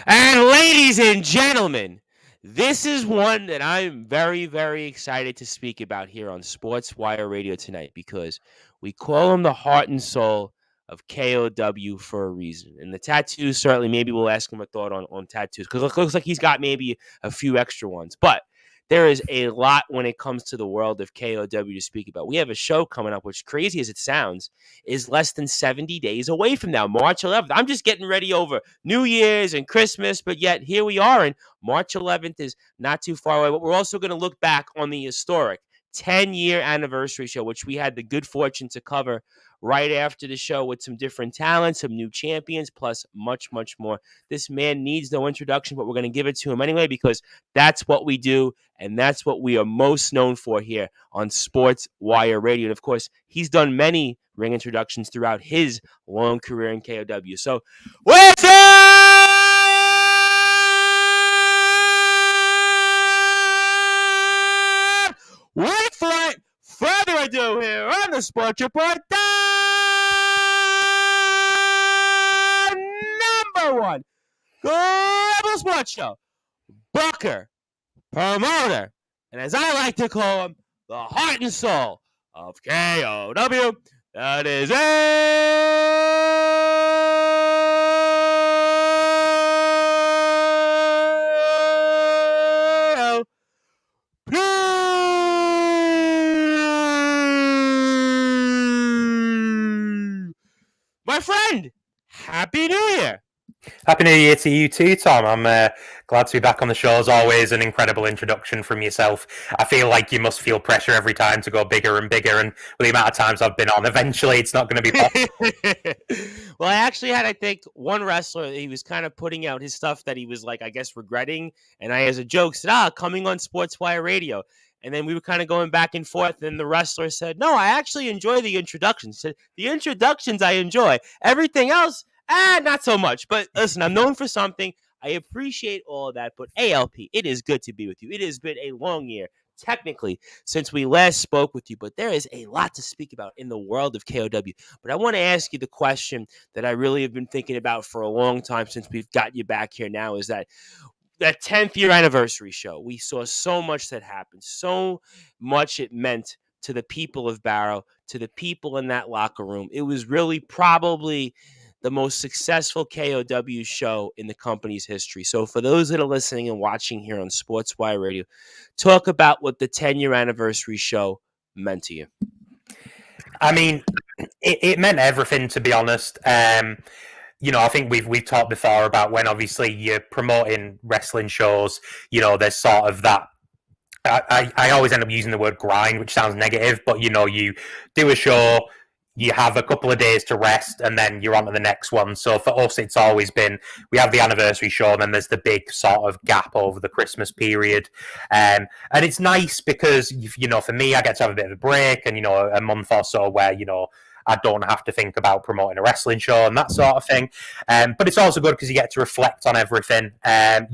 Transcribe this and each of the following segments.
And ladies and gentlemen, this is one that I'm very, very excited to speak about here on Sportswire Radio tonight because we call him the heart and soul of KOW for a reason. And the tattoos, certainly, maybe we'll ask him a thought on tattoos because it looks like he's got maybe a few extra ones. But there is a lot when it comes to the world of KOW to speak about. We have a show coming up, which, crazy as it sounds, is less than 70 days away from now, March 11th. I'm just getting ready over New Year's and Christmas, but yet here we are, and March 11th is not too far away. But we're also going to look back on the historic 10-year anniversary show, which we had the good fortune to cover right after the show with some different talents, some new champions, plus much, much more. This man needs no introduction, but we're going to give it to him anyway because that's what we do, and that's what we are most known for here on Sports Wire Radio. And, of course, he's done many ring introductions throughout his long career in KOW. So, what's up? Without further ado here on the Sports Report, the number one global sports show, booker, promoter, and as I like to call him, the heart and soul of KOW. That is my friend. Happy New Year. Happy New Year to you too, Tom. I'm glad to be back on the show. As always, an incredible introduction from yourself. I feel like you must feel pressure every time to go bigger and bigger, and with the amount of times I've been on, eventually it's not going to be possible. Well, I actually had, I think, one wrestler, he was kind of putting out his stuff that he was, like, I guess, regretting, and I, as a joke, said, coming on Sportswire Radio. And then we were kind of going back and forth, and the wrestler said, no, I actually enjoy the introductions. He said, the introductions I enjoy. Everything else, not so much. But listen, I'm known for something. I appreciate all of that. But ALP, it is good to be with you. It has been a long year, technically, since we last spoke with you. But there is a lot to speak about in the world of KOW. But I want to ask you the question that I really have been thinking about for a long time since we've got you back here now, is that 10th year anniversary show. We saw so much that happened, so much it meant to the people of Barrow, to the people in that locker room. It was really probably the most successful KOW show in the company's history. So for those that are listening and watching here on Sportswire Radio, talk about what the 10-year anniversary show meant to you. I mean, it meant everything, to be honest. I think we've talked before about when obviously you're promoting wrestling shows, there's sort of that. I always end up using the word grind, which sounds negative, but you do a show, you have a couple of days to rest, and then you're on to the next one. So for us, it's always been, we have the anniversary show, and then there's the big sort of gap over the Christmas period. And it's nice because, for me, I get to have a bit of a break and, a month or so where, I don't have to think about promoting a wrestling show and that sort of thing. But it's also good because you get to reflect on everything, and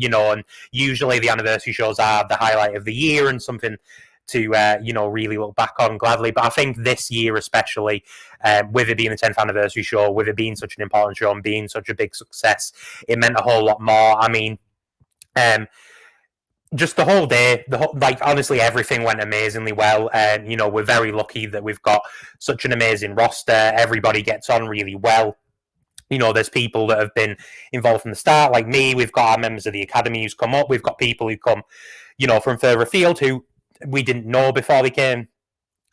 usually the anniversary shows are the highlight of the year and something to, really look back on gladly. But I think this year especially, with it being the 10th anniversary show, with it being such an important show and being such a big success, it meant a whole lot more. I mean, just the whole day, honestly, everything went amazingly well. We're very lucky that we've got such an amazing roster. Everybody gets on really well. There's people that have been involved from the start, like me. We've got our members of the academy who's come up. We've got people who come, from further afield who we didn't know before they came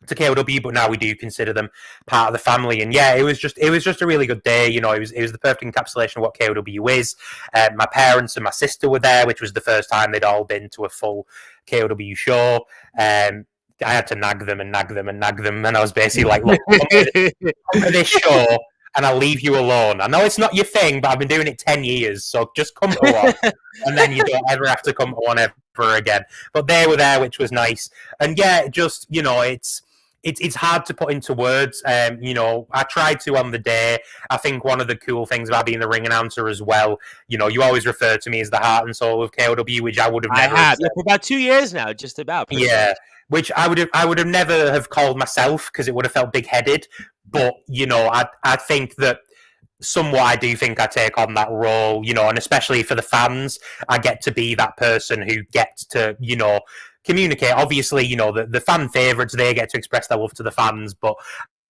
to KOW, but now we do consider them part of the family. And yeah, it was just a really good day. It was the perfect encapsulation of what KOW is. My parents and my sister were there, which was the first time they'd all been to a full KOW show. I had to nag them, and I was basically like, look, come to this show and I'll leave you alone. I know it's not your thing, but I've been doing it 10 years, so just come to one, and then you don't ever have to come to one ever again. But they were there, which was nice. And yeah, just, it's hard to put into words. I tried to on the day. I think one of the cool things about being the ring announcer as well, you always refer to me as the heart and soul of KOW, which I would have never. I have for about 2 years now, just about. Yeah, which I would have never have called myself because it would have felt big headed. But I think that somewhat I do think I take on that role, and especially for the fans, I get to be that person who gets to, communicate. Obviously, the fan favourites, they get to express their love to the fans, but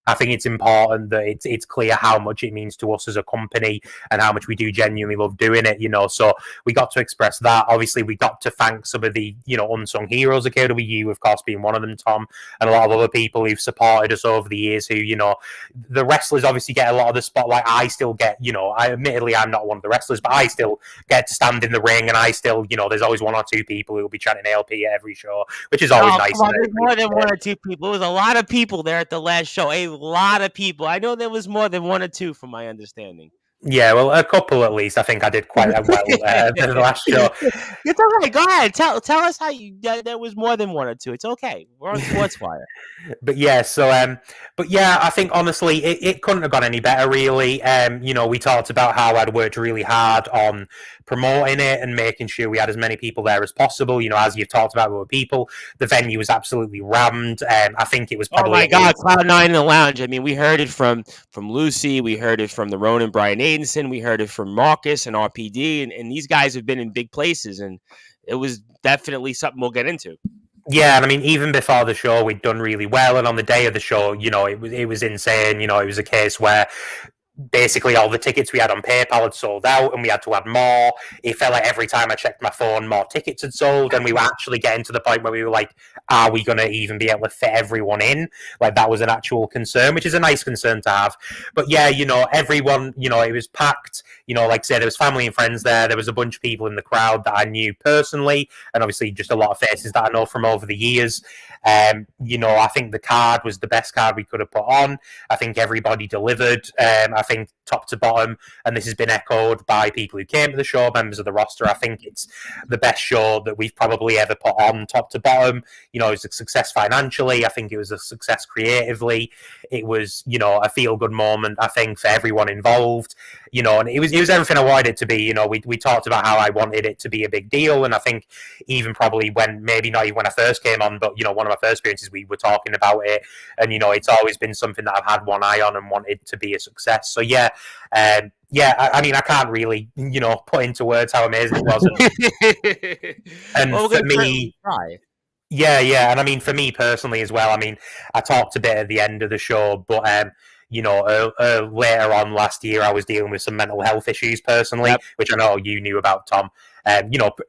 I think it's important that it's clear how much it means to us as a company and how much we do genuinely love doing it, So we got to express that. Obviously, we got to thank some of the, unsung heroes of KW, of course, being one of them, Tom, and a lot of other people who've supported us over the years who, the wrestlers obviously get a lot of the spotlight. I still get, admittedly, I'm not one of the wrestlers, but I still get to stand in the ring and I still, there's always one or two people who will be chanting ALP at every show, which is always nice. Come on, there's more than one or two people. It was a lot of people there at the last show. A lot of people. I know there was more than one or two, from my understanding. Yeah, well, a couple at least. I think I did quite well the last show. It's all right. Go ahead. Tell us how there was more than one or two. It's okay. We're on Sportzwire. But yeah, I think honestly, it couldn't have gone any better, really. We talked about how I'd worked really hard on promoting it and making sure we had as many people there as possible. As you've talked about with people, the venue was absolutely rammed. I think it was probably. Oh my God, Cloud9 in the lounge. I mean, we heard it from Lucy, we heard it from the Ronan Brian Aidenson, we heard it from Marcus and RPD, and these guys have been in big places, and it was definitely something we'll get into. Yeah, and I mean, even before the show, we'd done really well, and on the day of the show, it was insane. It was a case where basically all the tickets we had on PayPal had sold out and we had to add more. It felt like every time I checked my phone, more tickets had sold, and we were actually getting to the point where we were like, are we going to even be able to fit everyone in? Like, that was an actual concern, which is a nice concern to have. But yeah, everyone, it was packed. Like I said, there was family and friends there. There was a bunch of people in the crowd that I knew personally, and obviously just a lot of faces that I know from over the years. I think the card was the best card we could have put on. I think everybody delivered. I think top to bottom, and this has been echoed by people who came to the show, members of the roster, I think it's the best show that we've probably ever put on, top to bottom. It was a success financially. I think it was a success creatively. It was, a feel-good moment, I think, for everyone involved. And it was everything I wanted it to be. We talked about how I wanted it to be a big deal, and I think even probably maybe not even when I first came on, but, one of my first experiences, we were talking about it, and, it's always been something that I've had one eye on and wanted to be a success. So, yeah, I mean, I can't really, put into words how amazing it was. And for me, yeah, and I mean, for me personally as well, I mean, I talked a bit at the end of the show, but later on last year, I was dealing with some mental health issues personally, which I know you knew about, Tom.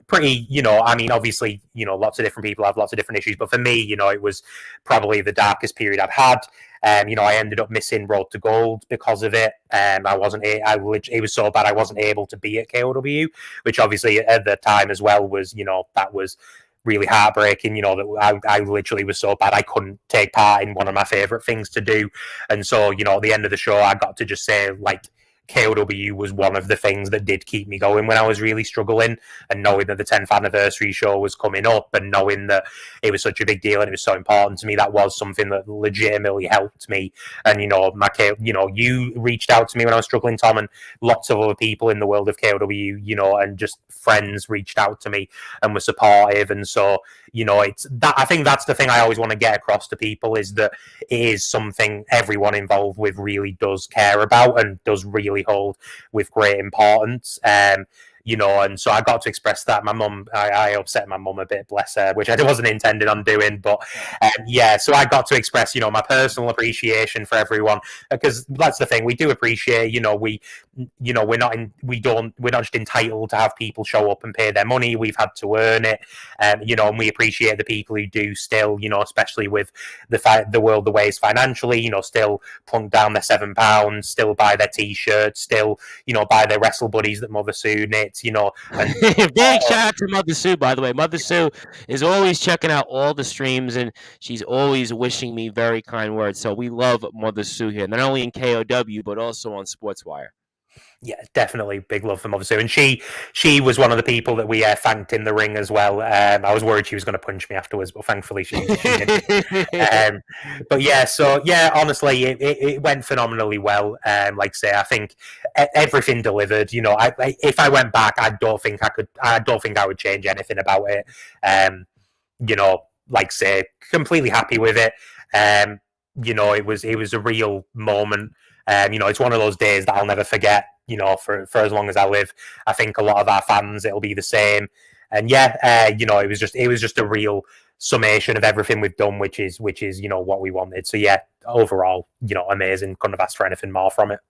Pretty, I mean, obviously, lots of different people have lots of different issues, but for me, it was probably the darkest period I've had. I ended up missing Road to Gold because of it. It was so bad I wasn't able to be at KOW, which obviously at the time as well was, that was really heartbreaking, that I literally was so bad I couldn't take part in one of my favorite things to do. And so, at the end of the show, I got to just say, like, KOW was one of the things that did keep me going when I was really struggling, and knowing that the 10th anniversary show was coming up and knowing that it was such a big deal and it was so important to me, that was something that legitimately helped me. And, you reached out to me when I was struggling, Tom, and lots of other people in the world of KOW, and just friends reached out to me and were supportive. And so, it's that, I think that's the thing I always want to get across to people, is that it is something everyone involved with really does care about and does really hold with great importance. And so I got to express that. My mum, I upset my mum a bit, bless her, which I wasn't intended on doing. But so I got to express, my personal appreciation for everyone, because that's the thing. We do appreciate, we're not just entitled to have people show up and pay their money. We've had to earn it, and we appreciate the people who do still, especially with the world the way it's financially, still plunk down their £7, still buy their t-shirts, still, buy their wrestle buddies that Mother Sue knits, And, big shout out to Mother Sue, by the way. Mother Sue is always checking out all the streams, and she's always wishing me very kind words. So we love Mother Sue here, not only in KOW, but also on Sportswire. Yeah, definitely big love for Mother Sue, and she was one of the people that we thanked in the ring as well. I was worried she was going to punch me afterwards, but thankfully she didn't. But yeah, so yeah, honestly, it went phenomenally well. Like I say, I think everything delivered. If I went back, I don't think I would change anything about it. Like I say, completely happy with it. It was a real moment. It's one of those days that I'll never forget. For as long as I live, I think a lot of our fans, it'll be the same. And it was just a real summation of everything we've done, which is what we wanted. So yeah, overall, amazing. Couldn't have asked for anything more from it.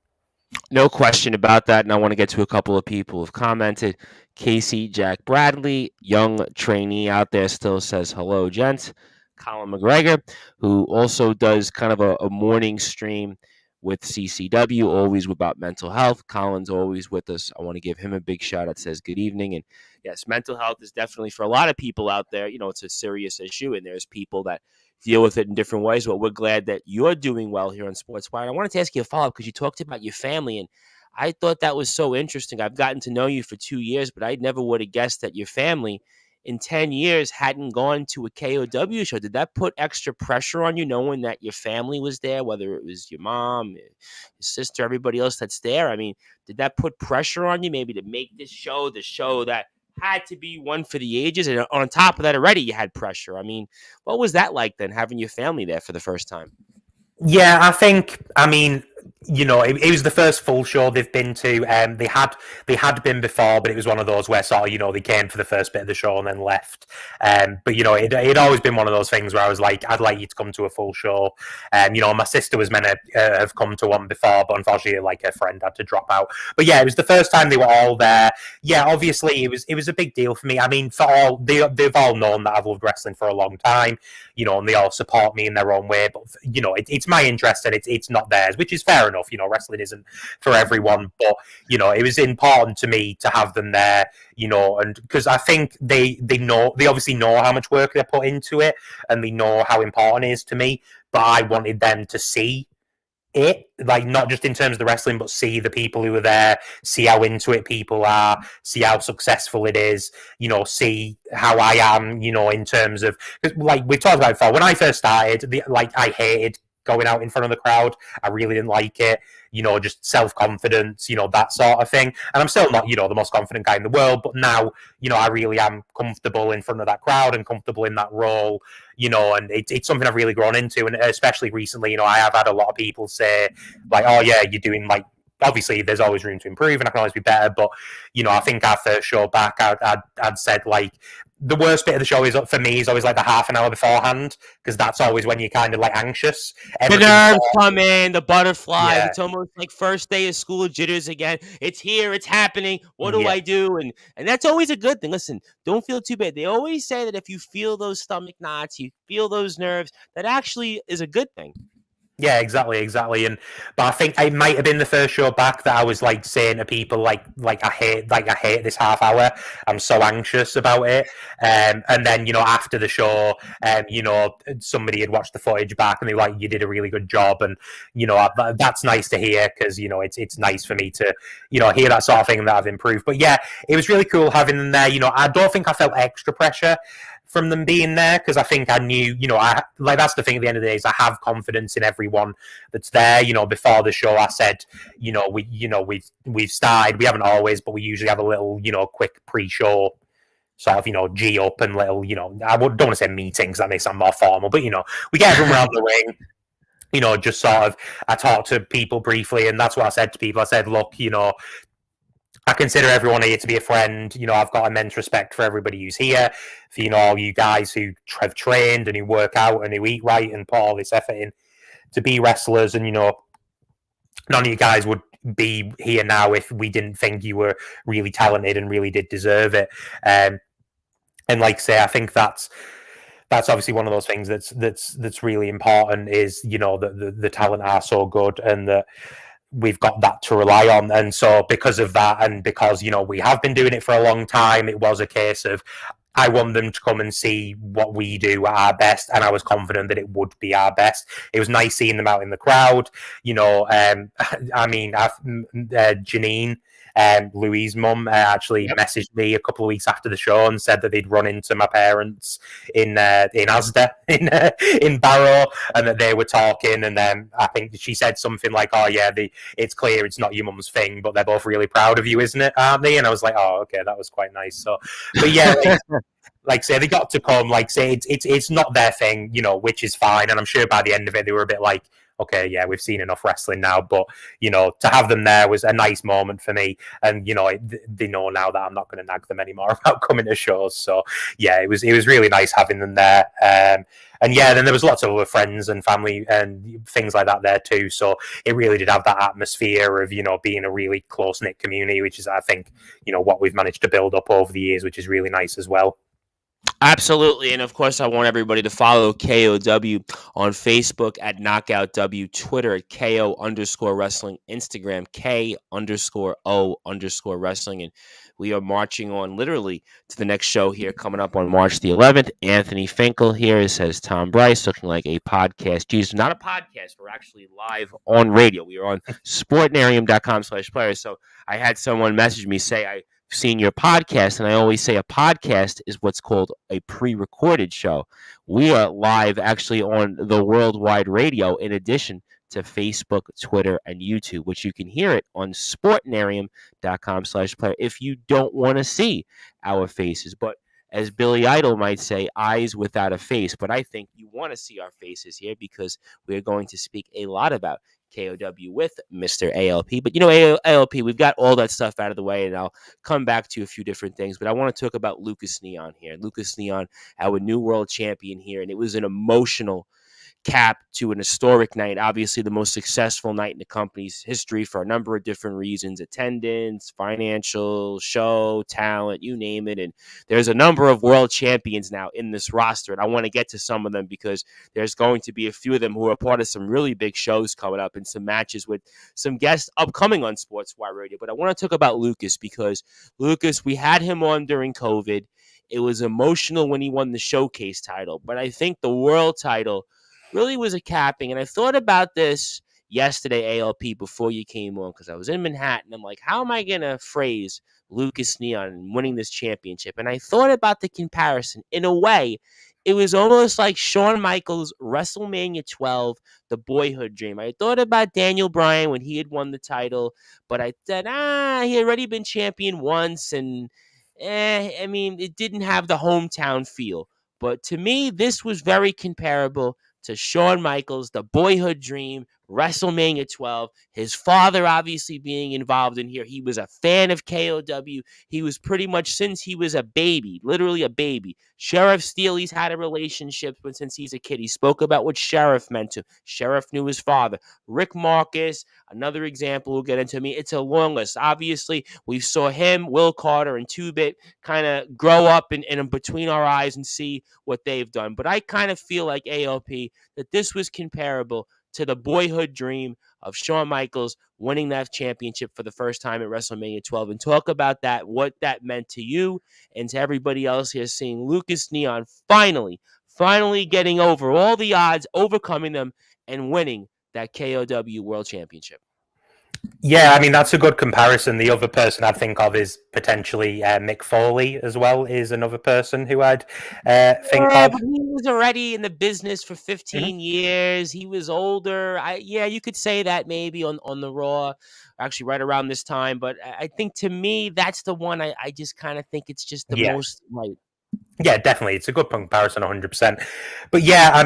No question about that. And I want to get to a couple of people who've commented. Casey Jack Bradley, young trainee out there, still says hello, gents. Colin McGregor, who also does kind of a morning stream with CCW, always about mental health. Colin's always with us. I want to give him a big shout out. Says good evening. And yes, mental health is definitely, for a lot of people out there, it's a serious issue, and there's people that deal with it in different ways. But we're glad that you're doing well here on Sportswire. And I wanted to ask you a follow-up because you talked about your family, and I thought that was so interesting. I've gotten to know you for 2 years, but I never would have guessed that your family in 10 years hadn't gone to a KOW show. Did that put extra pressure on you, knowing that your family was there, whether it was your mom, your sister, everybody else that's there? I mean, did that put pressure on you maybe to make this show the show that had to be one for the ages? And on top of that, already you had pressure. I mean, what was that like then, having your family there for the first time? Yeah, it was the first full show they've been to. They had been before, but it was one of those where sort of, they came for the first bit of the show and then left. But it'd always been one of those things where I was like, I'd like you to come to a full show. My sister was meant to have come to one before, but unfortunately, like, her friend had to drop out. But yeah, it was the first time they were all there. Yeah, obviously it was a big deal for me. I mean, they've all known that I've loved wrestling for a long time, and they all support me in their own way. But it's my interest and it's not theirs, which is fair enough. Wrestling isn't for everyone, but it was important to me to have them there, and because I think they obviously know how much work they put into it, and they know how important it is to me. But I wanted them to see it, like, not just in terms of the wrestling, but see the people who are there, see how into it people are, see how successful it is, see how I am, in terms of, like we talked about before, when I first started, I hated going out in front of the crowd. I really didn't like it. Just self-confidence, that sort of thing. And I'm still not, the most confident guy in the world, but now, I really am comfortable in front of that crowd and comfortable in that role, and it's something I've really grown into. And especially recently, I have had a lot of people say, like, oh yeah, you're doing, like, obviously there's always room to improve and I can always be better, but I think our first show back, I'd said, like, the worst bit of the show is, for me, is always like the half an hour beforehand, because that's always when you're kind of like anxious. The nerves come in, the butterflies. Yeah. It's almost like first day of school jitters again. It's here, it's happening. What do I do? And that's always a good thing. Listen, don't feel too bad. They always say that if you feel those stomach knots, you feel those nerves, that actually is a good thing. Yeah, exactly. But I think it might have been the first show back that I was like saying to people, like I hate this half hour. I'm so anxious about it. And then after the show, somebody had watched the footage back and they were like, you did a really good job, and that's nice to hear, because it's nice for me to hear that sort of thing, that I've improved. But yeah, it was really cool having them there. I don't think I felt extra pressure from them being there, because I think I knew, that's the thing at the end of the day, is I have confidence in everyone that's there. Before the show, I said, we've started. We haven't always, but we usually have a little, quick pre-show sort of, G up and little, I don't want to say meetings, that may sound more formal, but we get everyone around the ring. Just sort of, I talked to people briefly, and that's what I said to people. I said, look, I consider everyone here to be a friend. I've got immense respect for everybody who's here, for, all you guys who have trained and who work out and who eat right and put all this effort in to be wrestlers. And, none of you guys would be here now if we didn't think you were really talented and really did deserve it. And like I say, I think that's obviously one of those things that's really important, is, the talent are so good, and that we've got that to rely on. And so because of that, and because we have been doing it for a long time, it was a case of, I want them to come and see what we do at our best, and I was confident that it would be our best. It was nice seeing them out in the crowd. Janine, Louis' mum, actually messaged me a couple of weeks after the show and said that they'd run into my parents in Asda in Barrow, and that they were talking. And then I think she said something like, "Oh yeah, it's clear it's not your mum's thing, but they're both really proud of you, isn't it? Aren't they?" And I was like, "Oh, okay, that was quite nice." So, but yeah. Like say, they got to come. Like say, it's not their thing, which is fine. And I'm sure by the end of it, they were a bit like, okay, yeah, we've seen enough wrestling now. But to have them there was a nice moment for me, and they know now that I'm not going to nag them anymore about coming to shows. So yeah, it was really nice having them there. And yeah, then there was lots of other friends and family and things like that there too. So it really did have that atmosphere of being a really close knit community, which is, I think, what we've managed to build up over the years, which is really nice as well. Absolutely. And of course, I want everybody to follow KOW on Facebook at KnockoutW, Twitter at KO_wrestling, Instagram K_O_wrestling. And we are marching on literally to the next show here coming up on March the 11th. Anthony Finkel here says Tom Bryce, looking like a podcast. Geez, not a podcast. We're actually live on radio. We are on sportnarium.com/players. So I had someone message me, say, I've seen your podcast, and I always say a podcast is what's called a pre-recorded show. We are live actually on the worldwide radio in addition to Facebook, Twitter, and YouTube, which you can hear it on sportnarium.com/player if you don't want to see our faces. But as Billy Idol might say, eyes without a face. But I think you want to see our faces here because we're going to speak a lot about KOW with Mr. ALP. But ALP, we've got all that stuff out of the way, and I'll come back to a few different things. But I want to talk about Lucas Neon here. Lucas Neon, our new world champion here, and it was an emotional cap to an historic night, obviously the most successful night in the company's history for a number of different reasons: attendance, financial, show, talent, you name it. And there's a number of world champions now in this roster, and I want to get to some of them because there's going to be a few of them who are part of some really big shows coming up and some matches with some guests upcoming on Sportswire Radio. But I want to talk about Lucas because Lucas, we had him on during COVID. It was emotional when he won the showcase title, but I think the world title really was a capping. And I thought about this yesterday, ALP, before you came on, because I was in Manhattan. I'm like, how am I going to phrase Lucas Neon winning this championship? And I thought about the comparison. In a way, it was almost like Shawn Michaels' WrestleMania 12, the boyhood dream. I thought about Daniel Bryan when he had won the title, but I said, he had already been champion once, and it didn't have the hometown feel. But to me, this was very comparable to Shawn Michaels, the boyhood dream, WrestleMania 12. His father obviously being involved in here. He was a fan of KOW. He was pretty much since he was a baby, literally a baby. Sheriff Steele's had a relationship with since he's a kid. He spoke about what Sheriff meant to him. Sheriff knew his father. Rick Marcus, another example we'll get into. It's a long list. Obviously, we saw him, Will Carter, and 2-Bit kind of grow up in between our eyes and see what they've done. But I kind of feel like ALP that this was comparable to the boyhood dream of Shawn Michaels winning that championship for the first time at WrestleMania 12. And talk about that, what that meant to you and to everybody else here, seeing Lucas Neon finally getting over all the odds, overcoming them, and winning that KOW World Championship. Yeah, that's a good comparison. The other person I'd think of is potentially Mick Foley as well, is another person who I'd think of. But he was already in the business for 15 years. He was older. You could say that maybe on the Raw, actually right around this time. But I think to me, that's the one I just kind of think it's just the most right. Yeah, definitely. It's a good comparison, 100%. But yeah,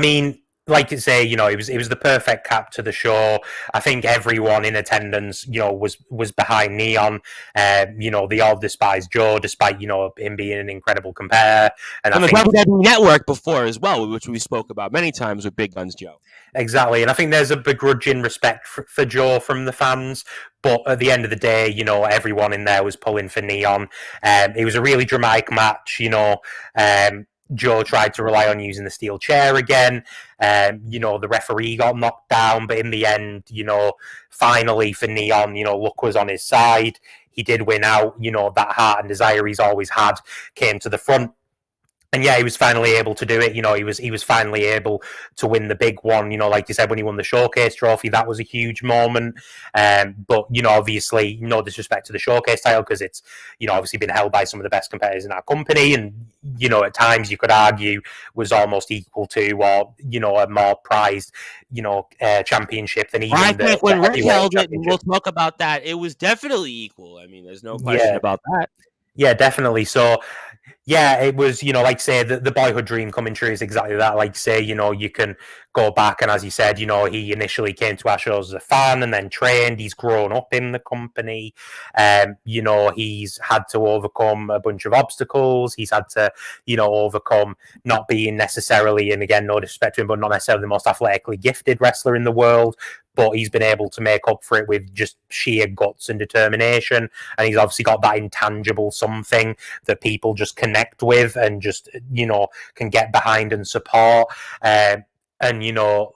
like you say, it was the perfect cap to the show. I think everyone in attendance, was behind Neon. They all despised Joe, despite him being an incredible compare. And on the WWE Network before as well, which we spoke about many times with Big Guns Joe. Exactly, and I think there's a begrudging respect for Joe from the fans. But at the end of the day, everyone in there was pulling for Neon. It was a really dramatic match. Joe tried to rely on using the steel chair again. The referee got knocked down, but in the end, finally for Neon, luck was on his side. He did win out. That heart and desire he's always had came to the front. And yeah, he was finally able to do it. He was finally able to win the big one. Like you said, when he won the Showcase trophy, that was a huge moment. But obviously, no disrespect to the Showcase title, because it's obviously been held by some of the best competitors in our company, and at times you could argue was almost equal to, or a more prized championship than even. I think when Rick held it, and we'll talk about that, it was definitely equal. There's no question about that. Yeah, definitely. So. yeah, it was, like say the boyhood dream coming true is exactly that. Like say, you can go back and as you said, he initially came to our shows as a fan and then trained. He's grown up in the company. He's had to overcome a bunch of obstacles. He's had to, overcome not being necessarily, and again, no disrespect to him, but not necessarily the most athletically gifted wrestler in the world. But he's been able to make up for it with just sheer guts and determination. And he's obviously got that intangible something that people just connect with and just, can get behind and support. And,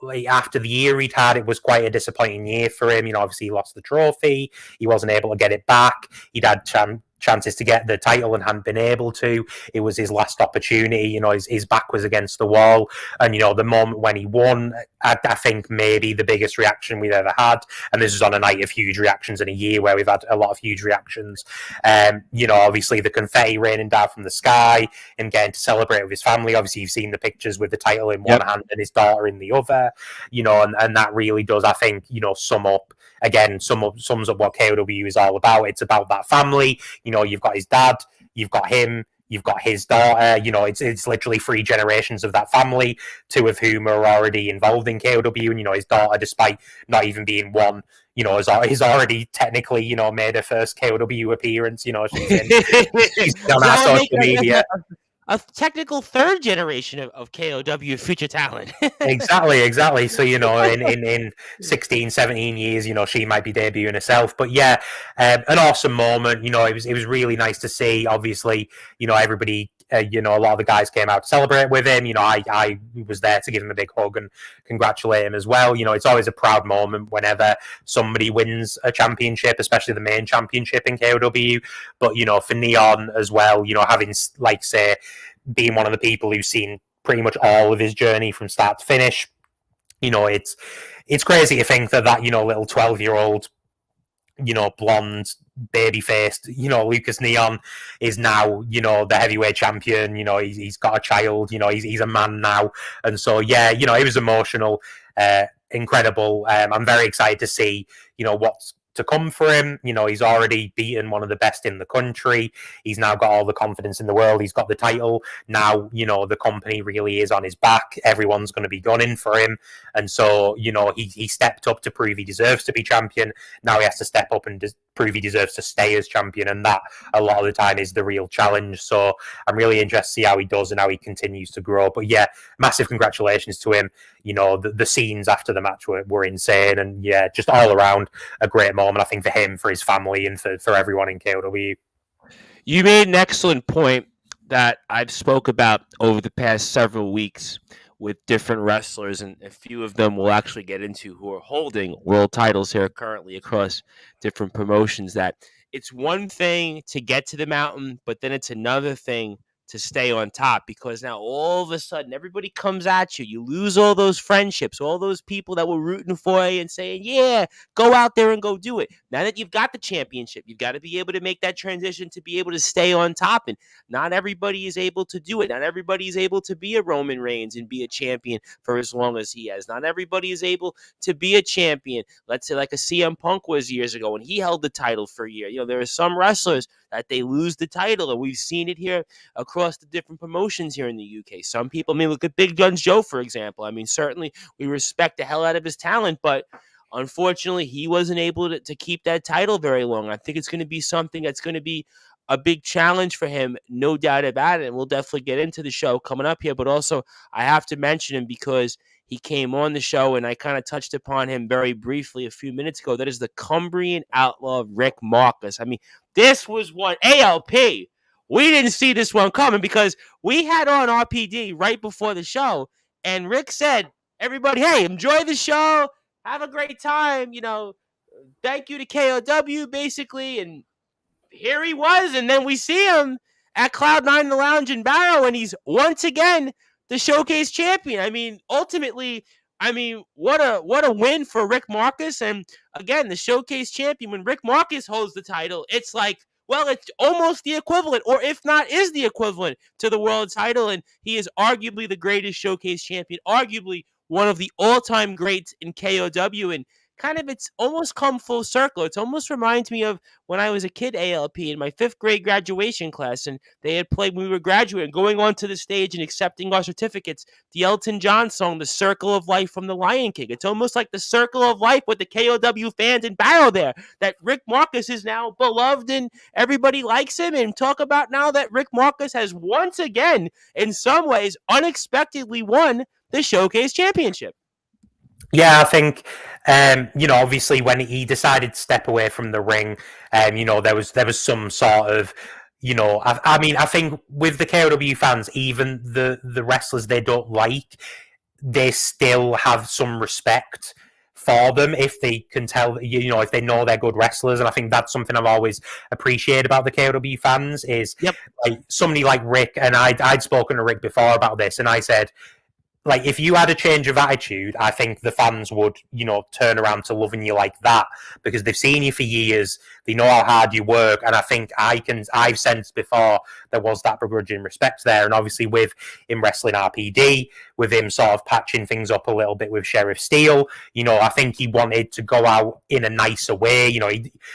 like after the year he'd had, it was quite a disappointing year for him. Obviously he lost the trophy. He wasn't able to get it back. He'd had chances to get the title and hadn't been able to. It was his last opportunity. His back was against the wall. And, the moment when he won, I think maybe the biggest reaction we've ever had. And this is on a night of huge reactions in a year where we've had a lot of huge reactions. Obviously the confetti raining down from the sky and getting to celebrate with his family. Obviously you've seen the pictures with the title in one hand and his daughter in the other, and that really does, I think, sums up what KOW is all about. It's about that family. You've got his dad, you've got him, you've got his daughter. It's literally 3 generations of that family, 2 of whom are already involved in KOW. And, his daughter, despite not even being one, is already technically, made her first KOW appearance. She's on our social media. A technical 3rd generation of KOW future talent. Exactly. So, in 16, 17 years, she might be debuting herself. But yeah, an awesome moment. It was really nice to see. Obviously, everybody, a lot of the guys came out to celebrate with him. I was there to give him a big hug and congratulate him as well. It's always a proud moment whenever somebody wins a championship, especially the main championship in KOW. But, for Neon as well, having, like, say, being one of the people who's seen pretty much all of his journey from start to finish, it's crazy to think that little 12-year-old, blonde, baby-faced, Lucas Neon is now, the heavyweight champion. He's got a child. He's a man now, and so yeah, it was emotional, incredible. I'm very excited to see, what's to come for him. He's already beaten one of the best in the country. He's now got all the confidence in the world. He's got the title. Now, the company really is on his back. Everyone's going to be gunning for him. And so, he stepped up to prove he deserves to be champion. Now he has to step up and prove he deserves to stay as champion. And that, a lot of the time, is the real challenge. So I'm really interested to see how he does and how he continues to grow. But yeah, massive congratulations to him. The scenes after the match were insane. And yeah, just all around a great moment, I think, for him, for his family, and for everyone in KOW. You made an excellent point that I've spoke about over the past several weeks with different wrestlers, and a few of them we'll actually get into, who are holding world titles here currently across different promotions. That it's one thing to get to the mountain, but then it's another thing to stay on top, because now all of a sudden everybody comes at you. You lose all those friendships, all those people that were rooting for you and saying, yeah, go out there and go do it. Now that you've got the championship, you've got to be able to make that transition to be able to stay on top. And not everybody is able to do it. Not everybody is able to be a Roman Reigns and be a champion for as long as he has. Not everybody is able to be a champion, let's say like a CM Punk was years ago when he held the title for a year. There are some wrestlers that they lose the title, and we've seen it here across the different promotions here in the UK. Some people, look at Big Guns Joe, for example. Certainly we respect the hell out of his talent, but unfortunately he wasn't able to keep that title very long. I think it's going to be something that's going to be a big challenge for him, no doubt about it. And we'll definitely get into the show coming up here, but also I have to mention him because he came on the show and I kind of touched upon him very briefly a few minutes ago. That is the Cumbrian Outlaw, Rick Marcus. This was one, ALP. We didn't see this one coming because we had on RPD right before the show, and Rick said, everybody, hey, enjoy the show. Have a great time. Thank you to KOW, basically. And here he was, and then we see him at Cloud9 in the Lounge in Barrow, and he's once again the Showcase champion. Ultimately, what a win for Rick Marcus. And again, the Showcase champion, when Rick Marcus holds the title, it's like, well, it's almost the equivalent, or if not is the equivalent to the world title. And he is arguably the greatest Showcase champion, arguably one of the all-time greats in KOW. And kind of, it's almost come full circle. It's almost reminds me of when I was a kid, ALP, in my 5th grade graduation class, and they had played when we were graduating, going onto the stage and accepting our certificates, the Elton John song, The Circle of Life from The Lion King. It's almost like the circle of life with the KOW fans in battle there, that Rick Marcus is now beloved and everybody likes him. And talk about now that Rick Marcus has once again, in some ways, unexpectedly won the Showcase Championship. Yeah, I think obviously when he decided to step away from the ring, there was some sort of, I mean, I think with the KOW fans, even the wrestlers they don't like, they still have some respect for them if they can tell, if they know they're good wrestlers. And I think that's something I've always appreciated about the KOW fans is like somebody like Rick. And I'd spoken to Rick before about this, and I said, like, if you had a change of attitude, I think the fans would, turn around to loving you like that, because they've seen you for years, they know how hard you work, and I think I've sensed before there was that begrudging respect there. And obviously with him wrestling RPD, with him sort of patching things up a little bit with Sheriff Steele, I think he wanted to go out in a nicer way.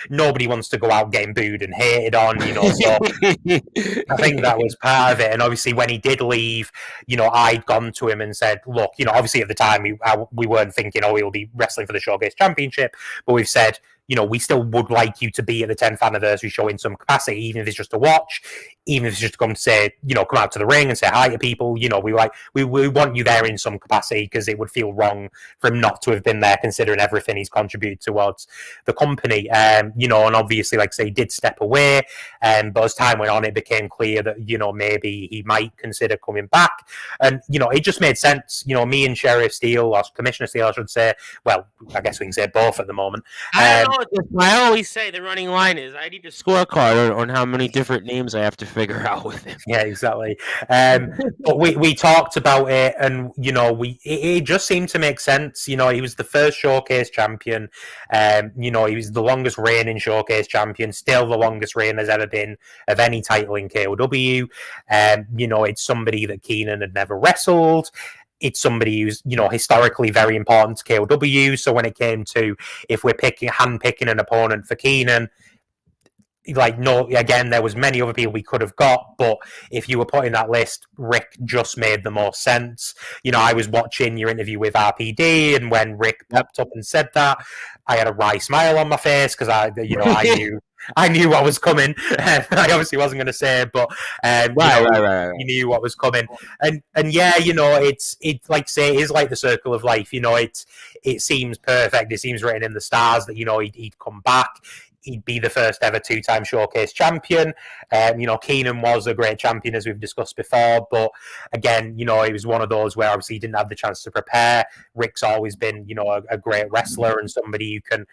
Nobody wants to go out getting booed and hated on, so I think that was part of it. And obviously when he did leave, I'd gone to him and said, look, obviously at the time we weren't thinking, oh, he'll be wrestling for the Showcase Championship, but we've said, we still would like you to be at the 10th anniversary show in some capacity, even if it's just to watch, even if it's just to come to say, come out to the ring and say hi to people. We want you there in some capacity, because it would feel wrong for him not to have been there, considering everything he's contributed towards the company. And obviously, like I say, he did step away. But as time went on, it became clear that, maybe he might consider coming back. And, it just made sense. Me and Sheriff Steele, or Commissioner Steele, I should say, well, I guess we can say both at the moment. I don't know. I always say the running line is I need a scorecard on how many different names I have to figure out with him. Yeah, exactly. But we talked about it, and it just seemed to make sense. He was the first Showcase champion. He was the longest reigning Showcase champion, still the longest reign there's ever been of any title in KOW. It's somebody that Keenan had never wrestled. It's somebody who's, historically very important to KOW. So when it came to, if we're hand-picking an opponent for Keenan, again, there was many other people we could have got, but if you were putting that list, Rick just made the most sense. I was watching your interview with RPD, and when Rick popped up and said that, I had a wry smile on my face, because I knew what was coming. I obviously wasn't going to say it, but right. You knew what was coming. And yeah, it's like say it is like the circle of life. It seems perfect. It seems written in the stars that he'd come back. He'd be the first ever 2-time Showcase champion. Keenan was a great champion, as we've discussed before, but again, it was one of those where obviously he didn't have the chance to prepare. Rick's always been, a great wrestler and somebody who can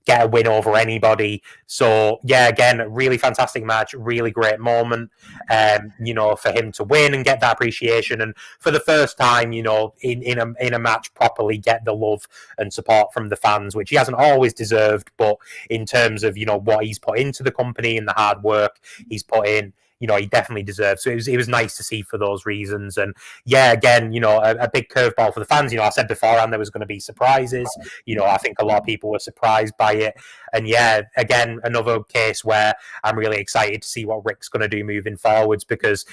get a win over anybody. So yeah, again, a really fantastic match, really great moment, for him to win and get that appreciation, and for the first time, in a match properly get the love and support from the fans, which he hasn't always deserved, but in terms of what he's put into the company and the hard work he's put in, he definitely deserves. So it was nice to see for those reasons. And yeah, again, a big curveball for the fans. I said beforehand there was going to be surprises. I think a lot of people were surprised by it. And yeah, again, another case where I'm really excited to see what Rick's going to do moving forwards, because,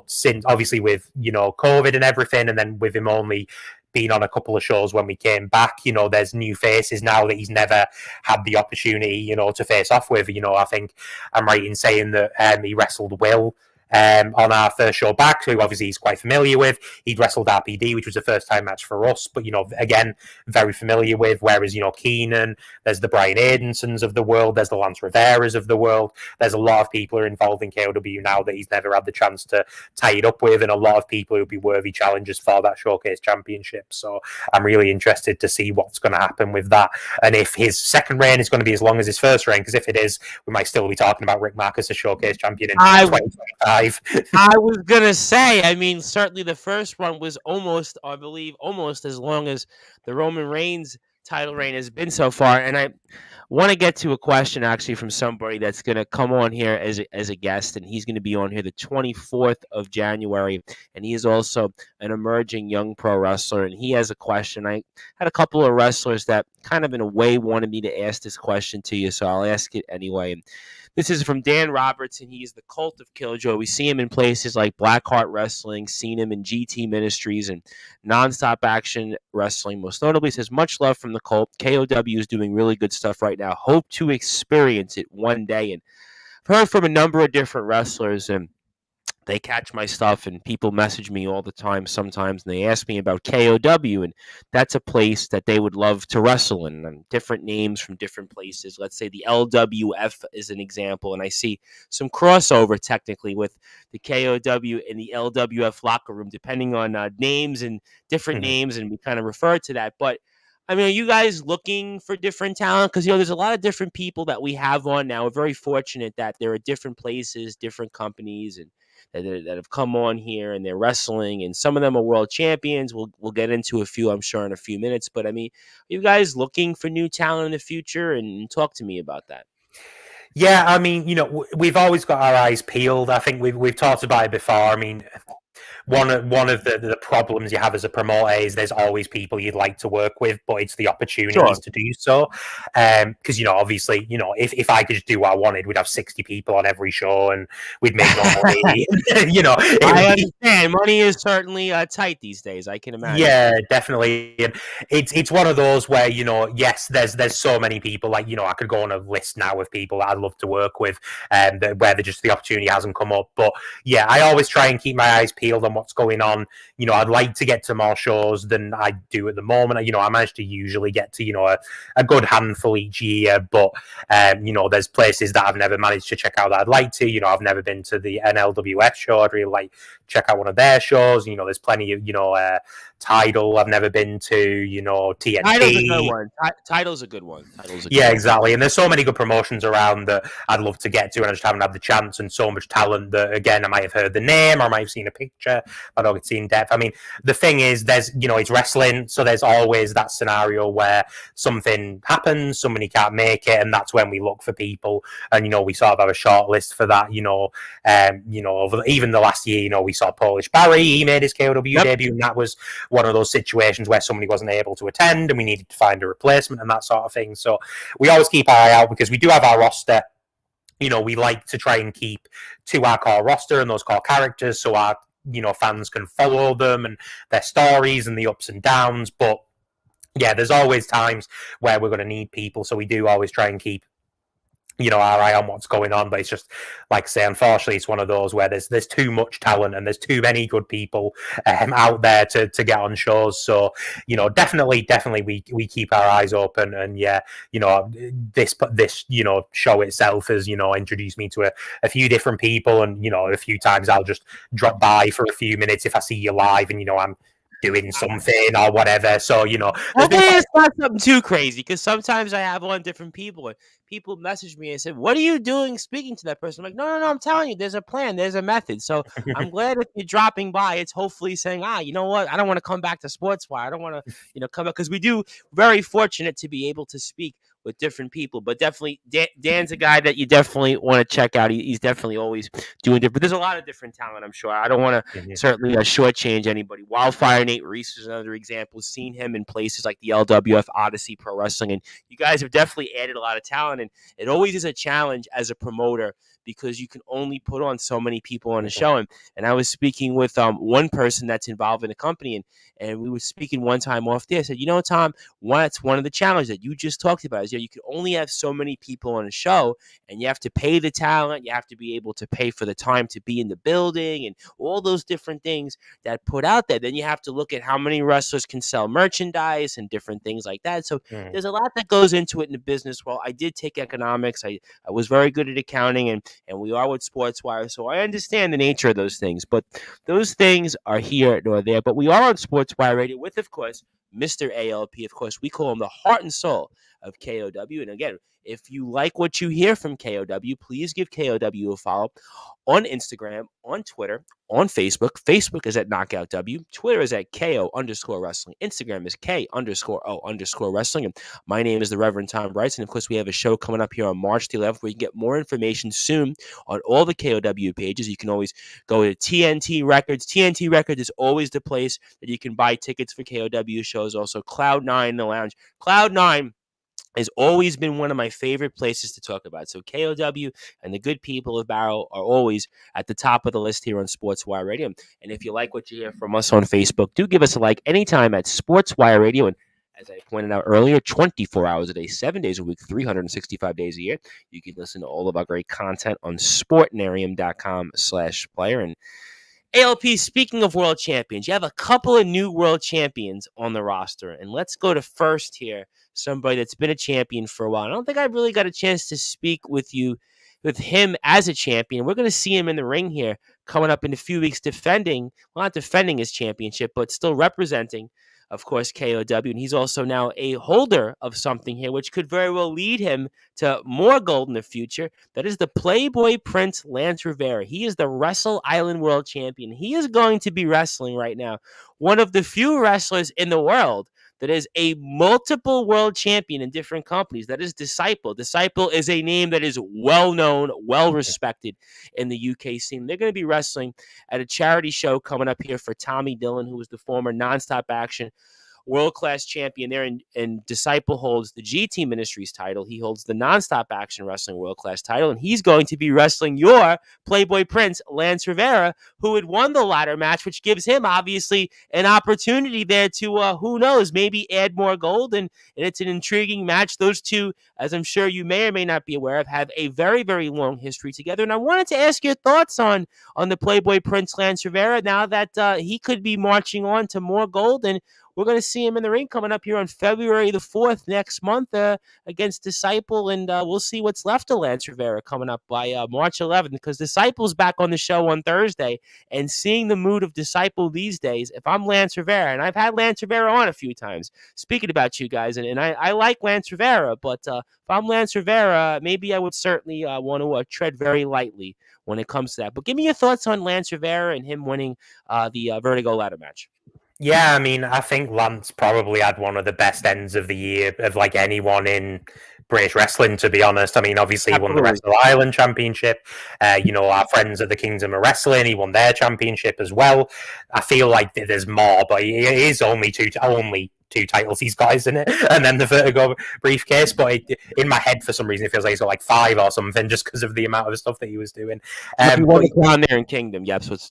since obviously with, COVID and everything, and then with him only being on a couple of shows when we came back, there's new faces now that he's never had the opportunity, to face off with. I think I'm right in saying that he wrestled Will on our first show back, who obviously he's quite familiar with. He'd wrestled RPD, which was a first-time match for us, but, again, very familiar with, whereas, Keenan, there's the Brian Aidensons of the world, there's the Lance Riveras of the world, there's a lot of people who are involved in KOW now that he's never had the chance to tie it up with, and a lot of people who would be worthy challengers for that Showcase Championship. So I'm really interested to see what's going to happen with that, and if his second reign is going to be as long as his first reign, because if it is, we might still be talking about Rick Marcus as Showcase Champion in 2025. I was gonna say, I mean, certainly the first one was almost, I believe, almost as long as the Roman Reigns title reign has been so far. And I want to get to a question actually from somebody that's going to come on here as a guest, and he's going to be on here the 24th of January, and he is also an emerging young pro wrestler, and he has a question. I had a couple of wrestlers that kind of in a way wanted me to ask this question to you, so I'll ask it anyway. And this is from Dan Robertson. He is the Cult of Killjoy. We see him in places like Blackheart Wrestling, seen him in GT Ministries and Nonstop Action Wrestling. Most notably, says much love from the Cult. KOW is doing really good stuff right now. Hope to experience it one day. And I've heard from a number of different wrestlers, and they catch my stuff, and people message me all the time sometimes, and they ask me about KOW, and that's a place that they would love to wrestle in, and different names from different places. Let's say the LWF is an example, and I see some crossover technically with the KOW and the LWF locker room, depending on names and different names, and we kind of refer to that. But I mean, are you guys looking for different talent? Because, there's a lot of different people that we have on now. We're very fortunate that there are different places, different companies, and that have come on here, and they're wrestling, and some of them are world champions. We'll get into a few, I'm sure, in a few minutes. But I mean, are you guys looking for new talent in the future? And talk to me about that. Yeah, I mean, we've always got our eyes peeled. I think we've talked about it before. I mean, one of the problems you have as a promoter is there's always people you'd like to work with, but it's the opportunities to do so. Because obviously, if I could just do what I wanted, we'd have 60 people on every show, and we'd make no money. I understand. Money is certainly tight these days. I can imagine. Yeah, definitely. And it's one of those where yes, there's so many people. Like I could go on a list now of people that I'd love to work with, where the opportunity hasn't come up. But yeah, I always try and keep my eyes peeled on what's going on. I'd like to get to more shows than I do at the moment. I manage to usually get to a good handful each year, but there's places that I've never managed to check out that I'd like to. I've never been to the NLWF show. I'd really like check out one of their shows. There's plenty of Tidal. I've never been to TNT. Tidal's a good one. Tidal's a good one. Yeah, exactly. And there's so many good promotions around that I'd love to get to, and I just haven't had the chance. And so much talent that, again, I might have heard the name, or I might have seen a picture, but I don't get to see in depth. I mean, the thing is, there's it's wrestling, so there's always that scenario where something happens, somebody can't make it, and that's when we look for people. And we sort of have a short list for that. Over even the last year, we saw Polish Barry. He made his KOW debut, and that was one of those situations where somebody wasn't able to attend, and we needed to find a replacement and that sort of thing. So we always keep our eye out, because we do have our roster. We like to try and keep to our core roster and those core characters, so our fans can follow them and their stories and the ups and downs. But yeah, there's always times where we're going to need people, so we do always try and keep our eye on what's going on. But it's just, like I say, unfortunately, it's one of those where there's too much talent and there's too many good people out there to get on shows. So definitely we keep our eyes open. And yeah, this show itself has introduced me to a few different people, and a few times I'll just drop by for a few minutes if I see you live, and I'm doing something or whatever. So it's not something too crazy, because sometimes I have on different people, and people message me and say, "What are you doing speaking to that person?" I'm like, no, I'm telling you, there's a plan, there's a method. So I'm glad if you're dropping by, it's hopefully saying, you know what, I don't want to come back to Sportswire. I don't want to come back, because we do very fortunate to be able to speak with different people. But definitely, Dan's a guy that you definitely want to check out. He's definitely always doing different. There's a lot of different talent, I'm sure. I don't want to certainly shortchange anybody. Wildfire Nate Reese is another example. Seen him in places like the LWF, Odyssey Pro Wrestling, and you guys have definitely added a lot of talent. And it always is a challenge as a promoter, because you can only put on so many people on a show. And I was speaking with one person that's involved in the company, and we were speaking one time off there. I said, Tom, that's one of the challenges that you just talked about, is you can only have so many people on a show, and you have to pay the talent, you have to be able to pay for the time to be in the building, and all those different things that put out there. Then you have to look at how many wrestlers can sell merchandise and different things like that. So there's a lot that goes into it in the business. Well, I did take economics. I was very good at accounting, and we are with Sportswire, so I understand the nature of those things. But those things are here nor there. But we are on Sportswire Radio with, of course, Mr. ALP. Of course, we call him the heart and soul of KOW. And again, if you like what you hear from KOW, please give KOW a follow on Instagram, on Twitter, on Facebook. Facebook is at Knockout W. Twitter is at KO_wrestling. Instagram is K_O_wrestling. And my name is the Reverend Tom Bryce. And of course, we have a show coming up here on March the 11th where you can get more information soon on all the KOW pages. You can always go to TNT Records. TNT Records is always the place that you can buy tickets for KOW shows. Also, Cloud9, the lounge. Cloud9 has always been one of my favorite places to talk about. So KOW and the good people of Barrow are always at the top of the list here on Sportswire Radio. And if you like what you hear from us on Facebook, do give us a like anytime at Sportswire Radio. And as I pointed out earlier, 24 hours a day, 7 days a week, 365 days a year. You can listen to all of our great content on sportnarium.com/player. And ALP, speaking of world champions, you have a couple of new world champions on the roster. And let's go to first here, somebody that's been a champion for a while. I don't think I really got a chance to speak with him as a champion. We're going to see him in the ring here coming up in a few weeks not defending his championship, but still representing, of course, KOW. And he's also now a holder of something here, which could very well lead him to more gold in the future. That is the Playboy Prince Lance Rivera. He is the Wrestle Island World Champion. He is going to be wrestling right now one of the few wrestlers in the world that is a multiple world champion in different companies. That is Disciple. Disciple is a name that is well-known, well-respected in the UK scene. They're going to be wrestling at a charity show coming up here for Tommy Dillon, who was the former Nonstop Action world-class champion there, and Disciple holds the GT Ministries title. He holds the Nonstop Action Wrestling world-class title, and he's going to be wrestling your Playboy Prince, Lance Rivera, who had won the ladder match, which gives him, obviously, an opportunity there to, who knows, maybe add more gold, and it's an intriguing match. Those two, as I'm sure you may or may not be aware of, have a very, very long history together, and I wanted to ask your thoughts on the Playboy Prince, Lance Rivera, now that he could be marching on to more gold, and we're going to see him in the ring coming up here on February the 4th next month against Disciple, and we'll see what's left of Lance Rivera coming up by March 11th, because Disciple's back on the show on Thursday, and seeing the mood of Disciple these days, if I'm Lance Rivera, and I've had Lance Rivera on a few times, speaking about you guys, and I like Lance Rivera, but if I'm Lance Rivera, maybe I would certainly want to tread very lightly when it comes to that. But give me your thoughts on Lance Rivera and him winning the Vertigo ladder match. Yeah, I mean, I think Lance probably had one of the best ends of the year of like anyone in British wrestling, to be honest. I mean, obviously he won the Wrestle Island Championship. Our friends at the Kingdom of Wrestling, he won their championship as well. I feel like there's more, but it is only two titles he's got, isn't it? And then the Vertigo briefcase. But in my head, for some reason, it feels like he's got like 5 or something, just because of the amount of stuff that he was doing. He won the crown there in Kingdom. Yep. So it's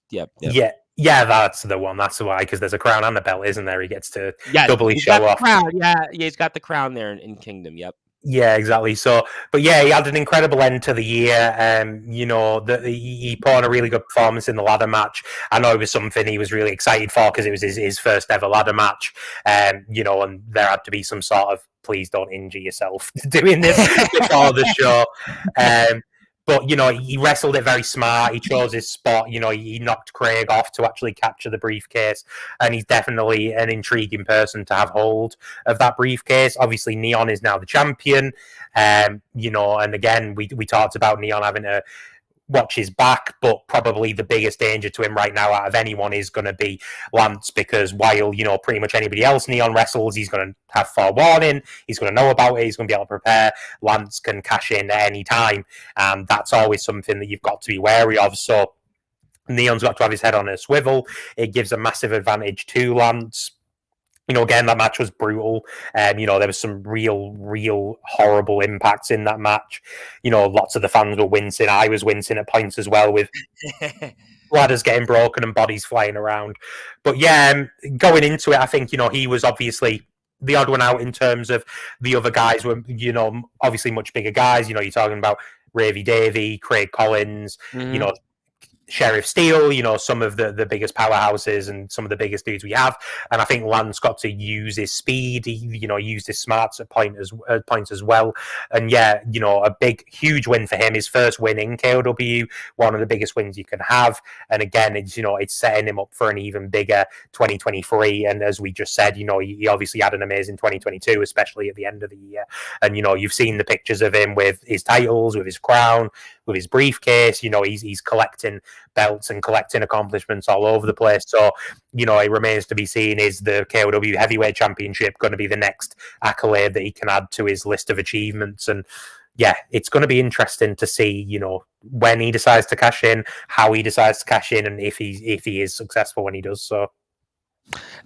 Yeah, that's the one. That's why, because there's a crown and a belt, isn't there? He gets to doubly show off. Crown. Yeah, he's got the crown there in Kingdom. Yep. Yeah, exactly. So, but yeah, he had an incredible end to the year. He put on a really good performance in the ladder match. I know it was something he was really excited for because it was his first ever ladder match. And there had to be some sort of please don't injure yourself doing this before the show. But, he wrestled it very smart. He chose his spot. He knocked Craig off to actually capture the briefcase. And he's definitely an intriguing person to have hold of that briefcase. Obviously, Neon is now the champion. And again, we talked about Neon having to watch his back, but probably the biggest danger to him right now out of anyone is going to be Lance, because while, pretty much anybody else Neon wrestles, he's going to have forewarning, he's going to know about it, he's going to be able to prepare. Lance can cash in at any time, and that's always something that you've got to be wary of. So Neon's got to have his head on a swivel. It gives a massive advantage to Lance. Again, that match was brutal. There was some real horrible impacts in that match. Lots of the fans were wincing. I was wincing at points as well, with ladders getting broken and bodies flying around. But yeah, going into it, I think, he was obviously the odd one out in terms of the other guys were, obviously much bigger guys. You're talking about Ravy Davey, Craig Collins, Sheriff Steele, some of the biggest powerhouses and some of the biggest dudes we have. And I think Lance got to use his speed, use his smarts at points as well. And yeah, a big, huge win for him. His first win in KOW, one of the biggest wins you can have. And again, it's setting him up for an even bigger 2023. And as we just said, he obviously had an amazing 2022, especially at the end of the year. And you've seen the pictures of him with his titles, with his crown, with his briefcase. He's collecting belts and collecting accomplishments all over the place. So, it remains to be seen, is the KOW Heavyweight Championship going to be the next accolade that he can add to his list of achievements? And yeah, it's going to be interesting to see, when he decides to cash in, how he decides to cash in, and if he is successful when he does so.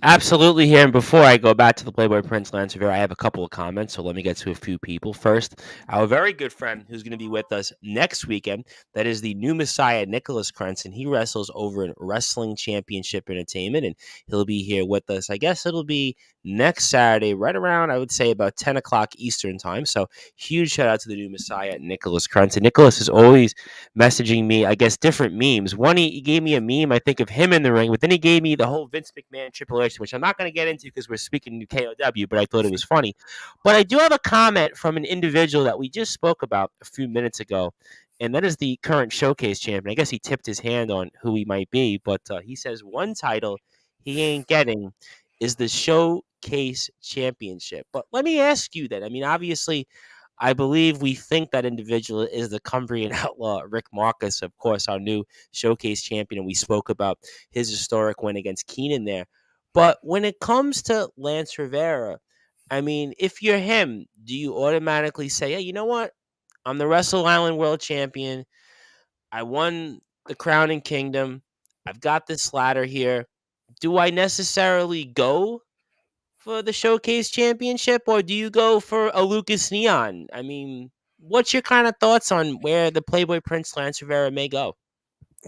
Absolutely here. And before I go back to the Playboy Prince Lance Rivera, I have a couple of comments. So let me get to a few people. First, our very good friend who's going to be with us next weekend, that is the new Messiah, Nicholas Krentz, and he wrestles over in Wrestling Championship Entertainment, and he'll be here with us. I guess it'll be next Saturday, right around, I would say, about 10 o'clock Eastern time. So huge shout out to the new Messiah, Nicholas Krentz. And Nicholas is always messaging me, I guess, different memes. One, he gave me a meme, I think, of him in the ring, but then he gave me the whole Vince McMahon Triple H, which I'm not going to get into because we're speaking to KOW, but I thought it was funny. But I do have a comment from an individual that we just spoke about a few minutes ago, and that is the current Showcase champion. I guess he tipped his hand on who he might be, but he says one title he ain't getting is the Showcase Championship. But let me ask you that. I mean, obviously, I believe we think that individual is the Cumbrian outlaw, Rick Marcus, of course, our new Showcase champion, and we spoke about his historic win against Keenan there. But when it comes to Lance Rivera, I mean, if you're him, do you automatically say, hey, you know what? I'm the Wrestle Island World Champion. I won the Crown and Kingdom. I've got this ladder here. Do I necessarily go for the Showcase Championship, or do you go for a Lucas Neon? I mean, what's your kind of thoughts on where the Playboy Prince Lance Rivera may go?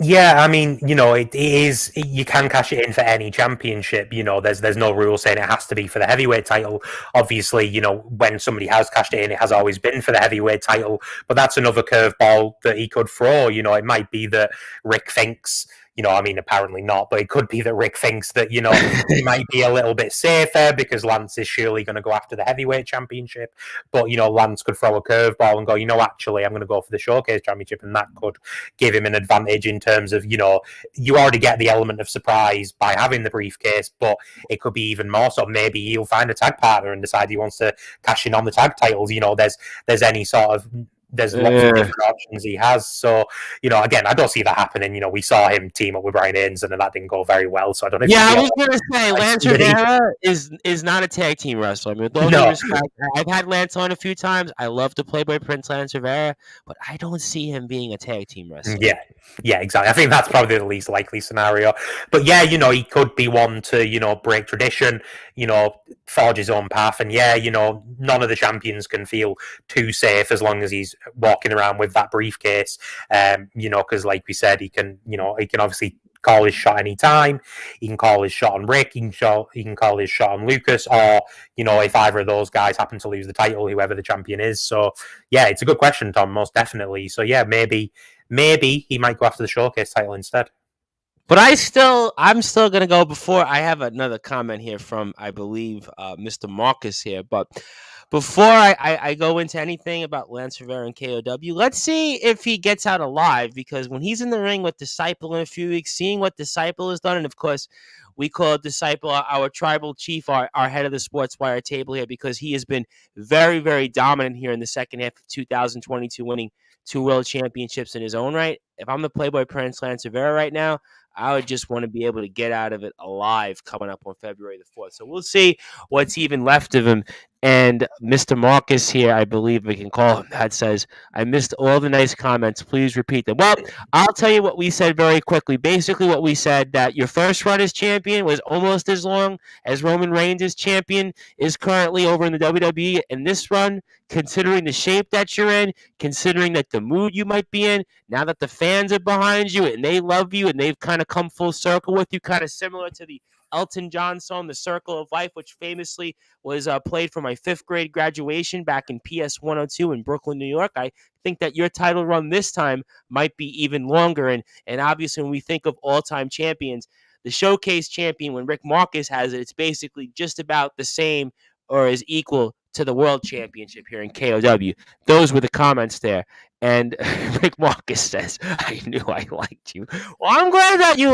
Yeah, I mean, it is, you can cash it in for any championship. There's no rule saying it has to be for the heavyweight title. Obviously, when somebody has cashed it in, it has always been for the heavyweight title. But that's another curveball that he could throw. It might be that Rick thinks, I mean, apparently not, but it could be that Rick thinks that, he might be a little bit safer because Lance is surely going to go after the heavyweight championship. But, Lance could throw a curveball and go, actually, I'm going to go for the Showcase Championship. And that could give him an advantage in terms of, you already get the element of surprise by having the briefcase, but it could be even more so. Maybe he'll find a tag partner and decide he wants to cash in on the tag titles. There's any sort of, there's lots of different options he has. So, again, I don't see that happening. We saw him team up with Brian Haynes and that didn't go very well. So I don't know. Yeah, I was going to say, Lance Rivera is not a tag team wrestler. I mean, with all due respect, I've had Lance on a few times. I love the Playboy Prince Lance Rivera, but I don't see him being a tag team wrestler. Yeah, exactly. I think that's probably the least likely scenario. But yeah, he could be one to, break tradition, forge his own path. And yeah, none of the champions can feel too safe as long as he's walking around with that briefcase. Because like we said, he can obviously call his shot anytime. He can call his shot on Rick. He can call his shot on Lucas, or if either of those guys happen to lose the title, whoever the champion is. So yeah, it's a good question, Tom. Most definitely. So yeah, maybe he might go after the Showcase title instead. But I'm still gonna go. Before I have another comment here from, I believe, Mr. Marcus here, but before I go into anything about Lance Rivera and KOW, let's see if he gets out alive, because when he's in the ring with Disciple in a few weeks, seeing what Disciple has done, and of course, we call Disciple our tribal chief, our head of the Sportswire table here, because he has been very, very dominant here in the second half of 2022, winning 2 world championships in his own right. If I'm the Playboy Prince Lance Rivera right now, I would just want to be able to get out of it alive coming up on February the 4th. So we'll see what's even left of him. And Mr. Marcus here, I believe we can call him, that says, I missed all the nice comments. Please repeat them. Well, I'll tell you what we said very quickly. Basically what we said, that your first run as champion was almost as long as Roman Reigns as champion is currently over in the WWE. And this run, considering the shape that you're in, considering that the mood you might be in, now that the fans are behind you and they love you and they've kind of come full circle with you, kind of similar to the Elton John song, The Circle of Life, which famously was played for my 5th grade graduation back in PS 102 in Brooklyn, New York. I think that your title run this time might be even longer. And obviously, when we think of all-time champions, the showcase champion, when Rick Marcus has it, it's basically just about the same or is equal to the world championship here in KOW. Those were the comments there. And Rick Marcus says, "I knew I liked you." Well, I'm glad that you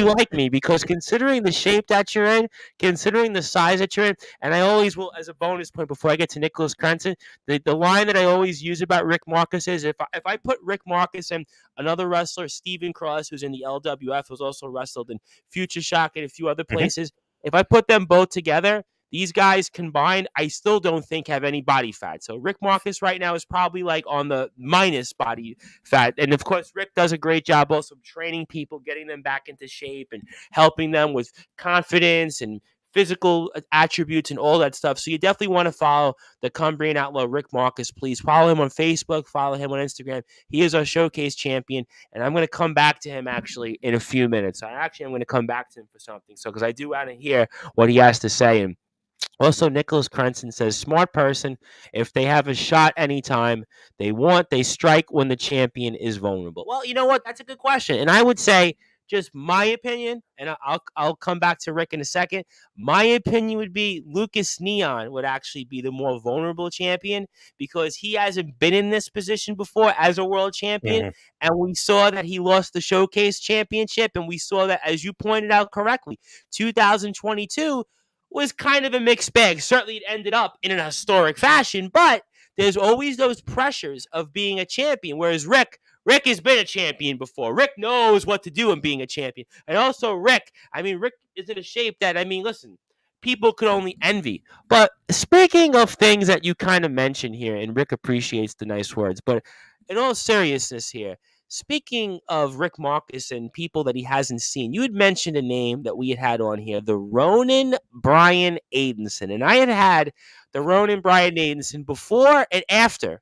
like me, because considering the shape that you're in, considering the size that you're in, and I always will, as a bonus point before I get to Nicholas Crenson, the line that I always use about Rick Marcus is, if I put Rick Marcus and another wrestler, Steven Cross, who's in the LWF, who's also wrestled in Future Shock and a few other places, if I put them both together, these guys combined, I still don't think have any body fat. So Rick Marcus right now is probably like on the minus body fat. And of course, Rick does a great job also training people, getting them back into shape and helping them with confidence and physical attributes and all that stuff. So you definitely want to follow the Cumbrian Outlaw, Rick Marcus. Please follow him on Facebook, follow him on Instagram. He is our showcase champion, and I'm going to come back to him actually in a few minutes. I'm going to come back to him for something. So because I do want to hear what he has to say. And also, Nicholas Crenson says, smart person. If they have a shot anytime they strike when the champion is vulnerable. Well, you know what? That's a good question. And I would say, just my opinion, and I'll come back to Rick in a second. My opinion would be Lucas Neon would actually be the more vulnerable champion, because he hasn't been in this position before as a world champion. And we saw that he lost the Showcase Championship. And we saw that, as you pointed out correctly, 2022 was kind of a mixed bag. Certainly it ended up in an historic fashion, but there's always those pressures of being a champion, whereas Rick has been a champion before. Rick knows what to do in being a champion. And also Rick is in a shape that, listen, people could only envy. But speaking of things that you kind of mentioned here, and Rick appreciates the nice words, but in all seriousness here, speaking of Rick Marcus and people that he hasn't seen, you had mentioned a name that we had on here, the Ronin Brian Aidenson. And I had the Ronin Brian Aidenson before and after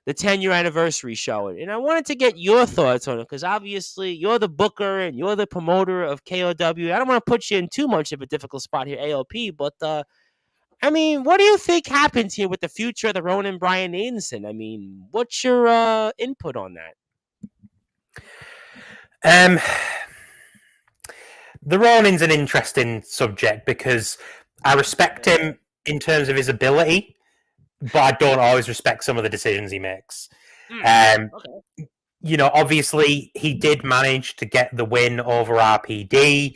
the 10-year anniversary show. And I wanted to get your thoughts on it, because obviously you're the booker and you're the promoter of KOW. I don't want to put you in too much of a difficult spot here, ALP, but what do you think happens here with the future of the Ronin Brian Aidenson? What's your input on that? The Ronin's an interesting subject, because I respect him in terms of his ability, but I don't always respect some of the decisions he makes. Okay. Obviously he did manage to get the win over RPD.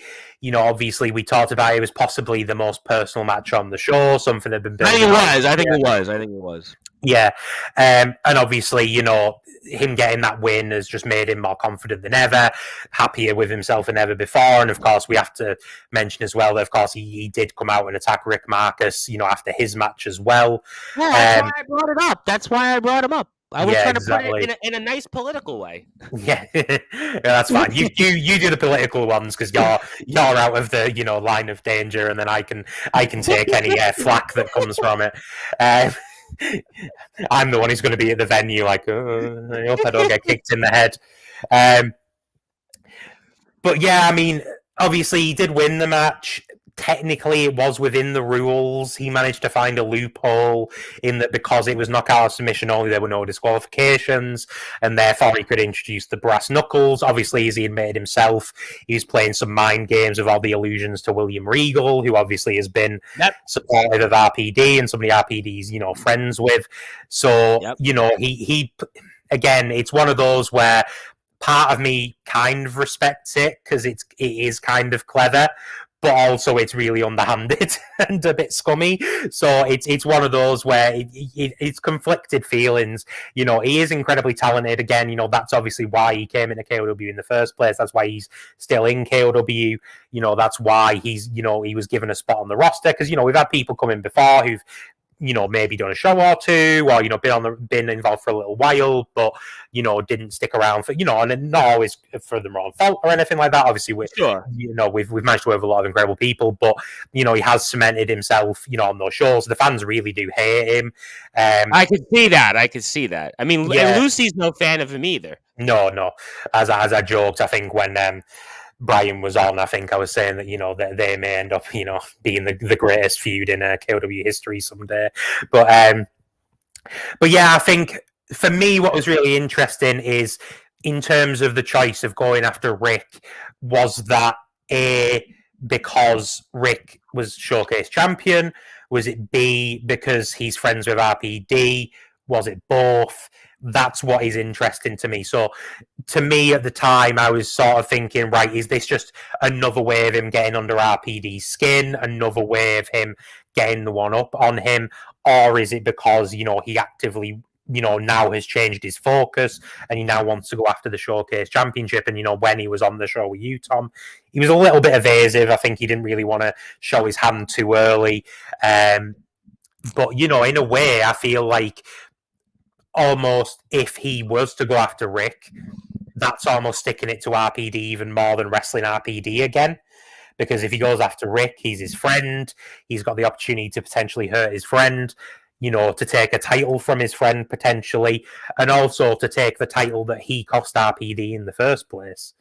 Obviously we talked about it was possibly the most personal match on the show, something that had been building. I think it was. Yeah. And obviously, him getting that win has just made him more confident than ever, happier with himself than ever before. And of course, we have to mention as well that, of course, he did come out and attack Rick Marcus, after his match as well. Yeah, that's why I brought it up. That's why I brought him up. I was trying to put it in a nice political way. Yeah, that's fine. You do the political ones, because you're out of the line of danger, and then I can take any flack that comes from it. I'm the one who's going to be at the venue, like, I hope I don't get kicked in the head. But yeah, obviously he did win the match. Technically, it was within the rules. He managed to find a loophole in that, because it was knockout submission only, there were no disqualifications, and therefore he could introduce the brass knuckles. Obviously, as he admitted himself, he was playing some mind games with all the allusions to William Regal, who obviously has been supportive of RPD and somebody RPD's friends with. So he again, it's one of those where part of me kind of respects it, because it is kind of clever, but also it's really underhanded and a bit scummy. So it's one of those where it's conflicted feelings. He is incredibly talented. Again, that's obviously why he came into KOW in the first place. That's why he's still in KOW. That's why he's, he was given a spot on the roster, because, we've had people come in before who've, maybe done a show or two, or, been involved for a little while, but, didn't stick around for, and not always for their own fault or anything like that. Obviously, we've managed to have a lot of incredible people, but, he has cemented himself, on those shows. The fans really do hate him. I could see that. Lucy's no fan of him either. No. As I joked, I think when Brian was on, I think I was saying that, that they may end up, being the greatest feud in KOW history someday. But yeah, I think for me, what was really interesting is in terms of the choice of going after Rick, was that because Rick was showcase champion? Was it B, because he's friends with RPD? Was it both? That's what is interesting to me. So to me at the time, I was sort of thinking, right, is this just another way of him getting under RPD's skin? Another way of him getting the one up on him? Or is it because, he actively, now has changed his focus and he now wants to go after the Showcase Championship? And, when he was on the show with you, Tom, he was a little bit evasive. I think he didn't really want to show his hand too early. But, in a way, I feel like almost if he was to go after Rick, that's almost sticking it to RPD even more than wrestling RPD again. Because if he goes after Rick, he's his friend. He's got the opportunity to potentially hurt his friend, to take a title from his friend potentially, and also to take the title that he cost RPD in the first place.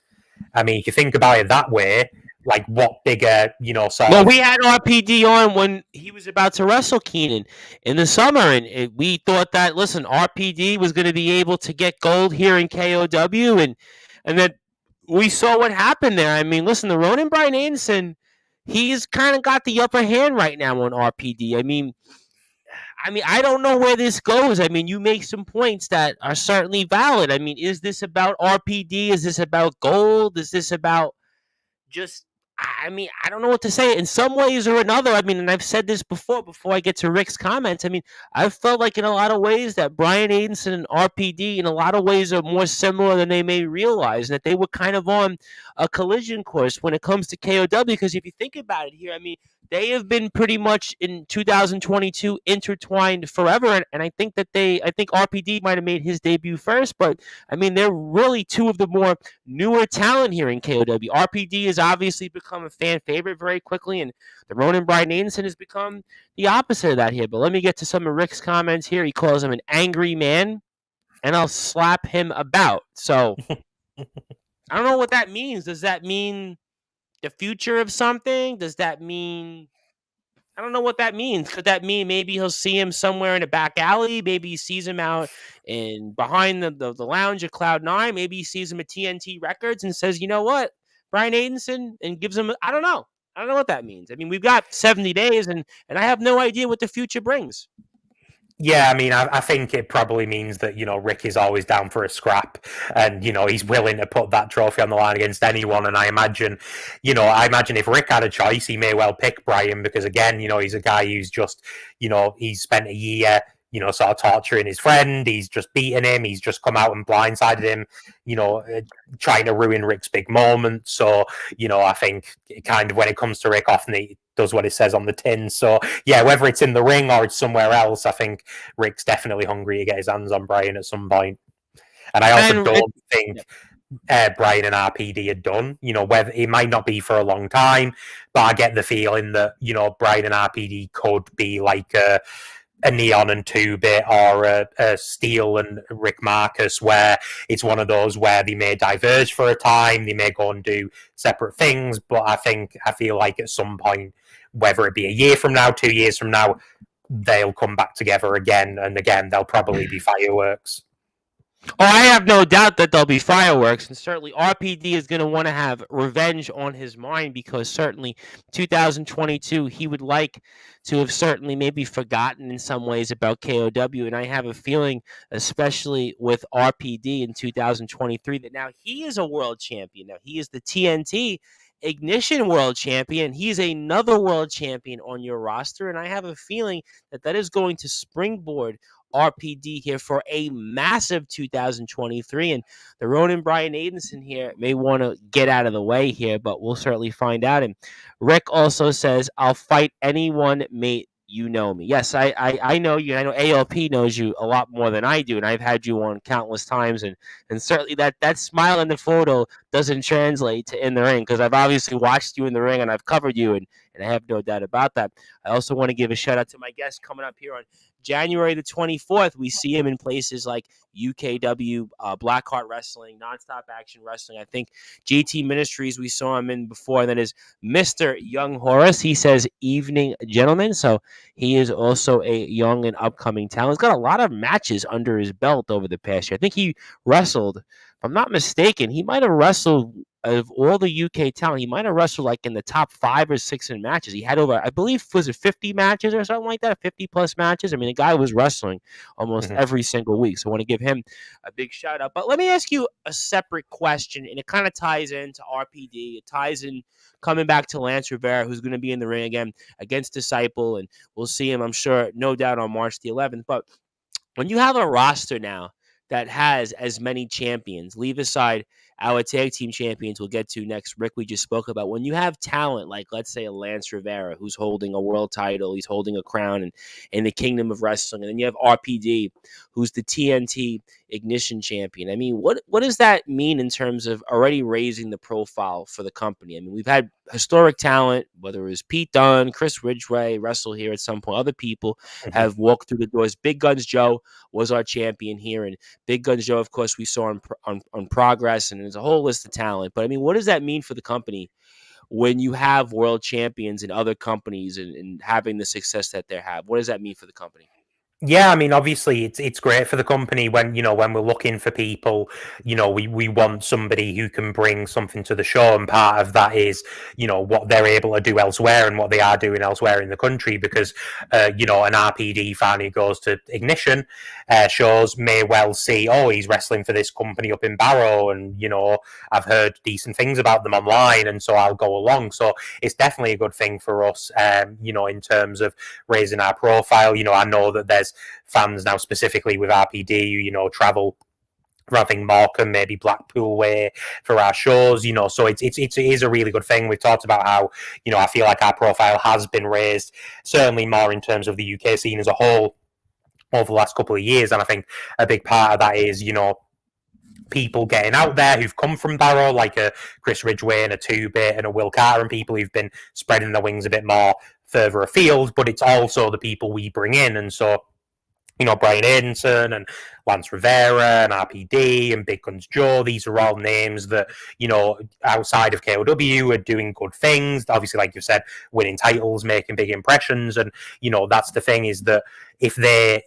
I mean, if you think about it that way, like what bigger, Well, we had RPD on when he was about to wrestle Keenan in the summer, and we thought that, listen, RPD was going to be able to get gold here in KOW, and then we saw what happened there. I mean, listen, the Ronin Bryan Anderson, he's kind of got the upper hand right now on RPD. I mean, I don't know where this goes. I mean, you make some points that are certainly valid. I mean, is this about RPD? Is this about gold? Is this about just, I don't know what to say. In some ways or another, and I've said this before I get to Rick's comments, I felt like in a lot of ways that Bryan Anderson and RPD in a lot of ways are more similar than they may realize, that they were kind of on a collision course when it comes to KOW, because if you think about it here, they have been pretty much in 2022 intertwined forever, and I think RPD might have made his debut first, but they're really two of the more newer talent here in KOW. RPD has obviously become a fan favorite very quickly, and the Ronin Bryan Anderson has become the opposite of that here. But let me get to some of Rick's comments here. He calls him an angry man, and I'll slap him about. So I don't know what that means. Does that mean the future of something? Does that mean, I don't know what that means. Could that mean maybe he'll see him somewhere in a back alley? Maybe he sees him out in behind the lounge at Cloud9. Maybe he sees him at TNT Records and says, you know what, Bryan Anderson, and gives him, I don't know. I don't know what that means. We've got 70 days, and I have no idea what the future brings. Yeah, I think it probably means that, Rick is always down for a scrap, and, he's willing to put that trophy on the line against anyone. And I imagine if Rick had a choice, he may well pick Bryan, because again, he's a guy who's just, he's spent a year, sort of torturing his friend. He's just beaten him. He's just come out and blindsided him, trying to ruin Rick's big moment. So, I think kind of when it comes to Rick, often he does what it says on the tin. So, yeah, whether it's in the ring or it's somewhere else, I think Rick's definitely hungry to get his hands on Bryan at some point. And I also don't think Bryan and RPD are done. Whether it might not be for a long time, but I get the feeling that, Bryan and RPD could be like a Neon and 2-Bit, or a Steel and Rick Marcus, where it's one of those where they may diverge for a time, they may go and do separate things, but I feel like at some point, whether it be a year from now, 2 years from now, they'll come back together again, and again, there'll probably be fireworks. Oh, I have no doubt that there'll be fireworks, and certainly RPD is going to want to have revenge on his mind, because certainly 2022, he would like to have certainly maybe forgotten in some ways about KOW, and I have a feeling, especially with RPD in 2023, that now he is a world champion. Now he is the TNT Ignition World Champion. He's another world champion on your roster, and I have a feeling that is going to springboard RPD here for a massive 2023, and the Ronin Bryan Anderson here may want to get out of the way here, but we'll certainly find out. And Rick also says, I'll fight anyone, mate. You know me. Yes, I know you. I know ALP knows you a lot more than I do, and I've had you on countless times, and certainly that smile in the photo doesn't translate to in the ring, because I've obviously watched you in the ring and I've covered you, and I have no doubt about that. I also want to give a shout out to my guest coming up here on January the 24th. We see him in places like UKW, Blackheart Wrestling, Nonstop Action Wrestling. I think GT Ministries we saw him in before. And then is Mr. Young Horace. He says, "Evening, gentlemen." So he is also a young and upcoming talent. He's got a lot of matches under his belt over the past year. I think he wrestled, if I'm not mistaken, he might have wrestled, of all the UK talent, he might have wrestled like in the top 5 or 6 in matches. He had over, I believe, was it 50 matches or something like that, 50 plus matches. I mean, the guy was wrestling almost Mhm. every single week. So I want to give him a big shout out. But let me ask you a separate question, and it kind of ties into RPD. It ties in coming back to Lance Rivera, who's going to be in the ring again against Disciple, and we'll see him, I'm sure, no doubt, on March the 11th. But when you have a roster now that has as many champions, leave aside our tag team champions we'll get to next, Rick, we just spoke about. When you have talent like, let's say, a Lance Rivera, who's holding a world title, he's holding a crown in the kingdom of wrestling, and then you have RPD, who's the TNT Ignition champion. I mean, what does that mean in terms of already raising the profile for the company? I mean, we've had historic talent, whether it was Pete Dunne, Chris Ridgway, wrestle here at some point. Other people Mhm. have walked through the doors. Big Guns Joe was our champion here, and Big Guns Joe, of course, we saw on Progress, and there's a whole list of talent. But I mean, what does that mean for the company when you have world champions in other companies, and having the success that they have? What does that mean for the company? Yeah, I mean, obviously, it's great for the company when when we're looking for people. We want somebody who can bring something to the show, and part of that is what they're able to do elsewhere and what they are doing elsewhere in the country. Because an RPD fan who goes to Ignition shows may well see, oh, he's wrestling for this company up in Barrow, and I've heard decent things about them online, and so I'll go along. So it's definitely a good thing for us, in terms of raising our profile. I know that there's fans now specifically with RPD, travel having Morecambe, maybe Blackpool way for our shows, so it is a really good thing. We've talked about how, I feel like our profile has been raised, certainly more in terms of the UK scene as a whole over the last couple of years. And I think a big part of that is, people getting out there who've come from Barrow, like a Chris Ridgway and a Two-Bit and a Will Carter, and people who've been spreading their wings a bit more further afield, but it's also the people we bring in. And so, Brian Aidenson and Lance Rivera and RPD and Big Guns Joe, these are all names that, outside of KOW are doing good things. Obviously, like you said, winning titles, making big impressions. And, that's the thing, is that if they,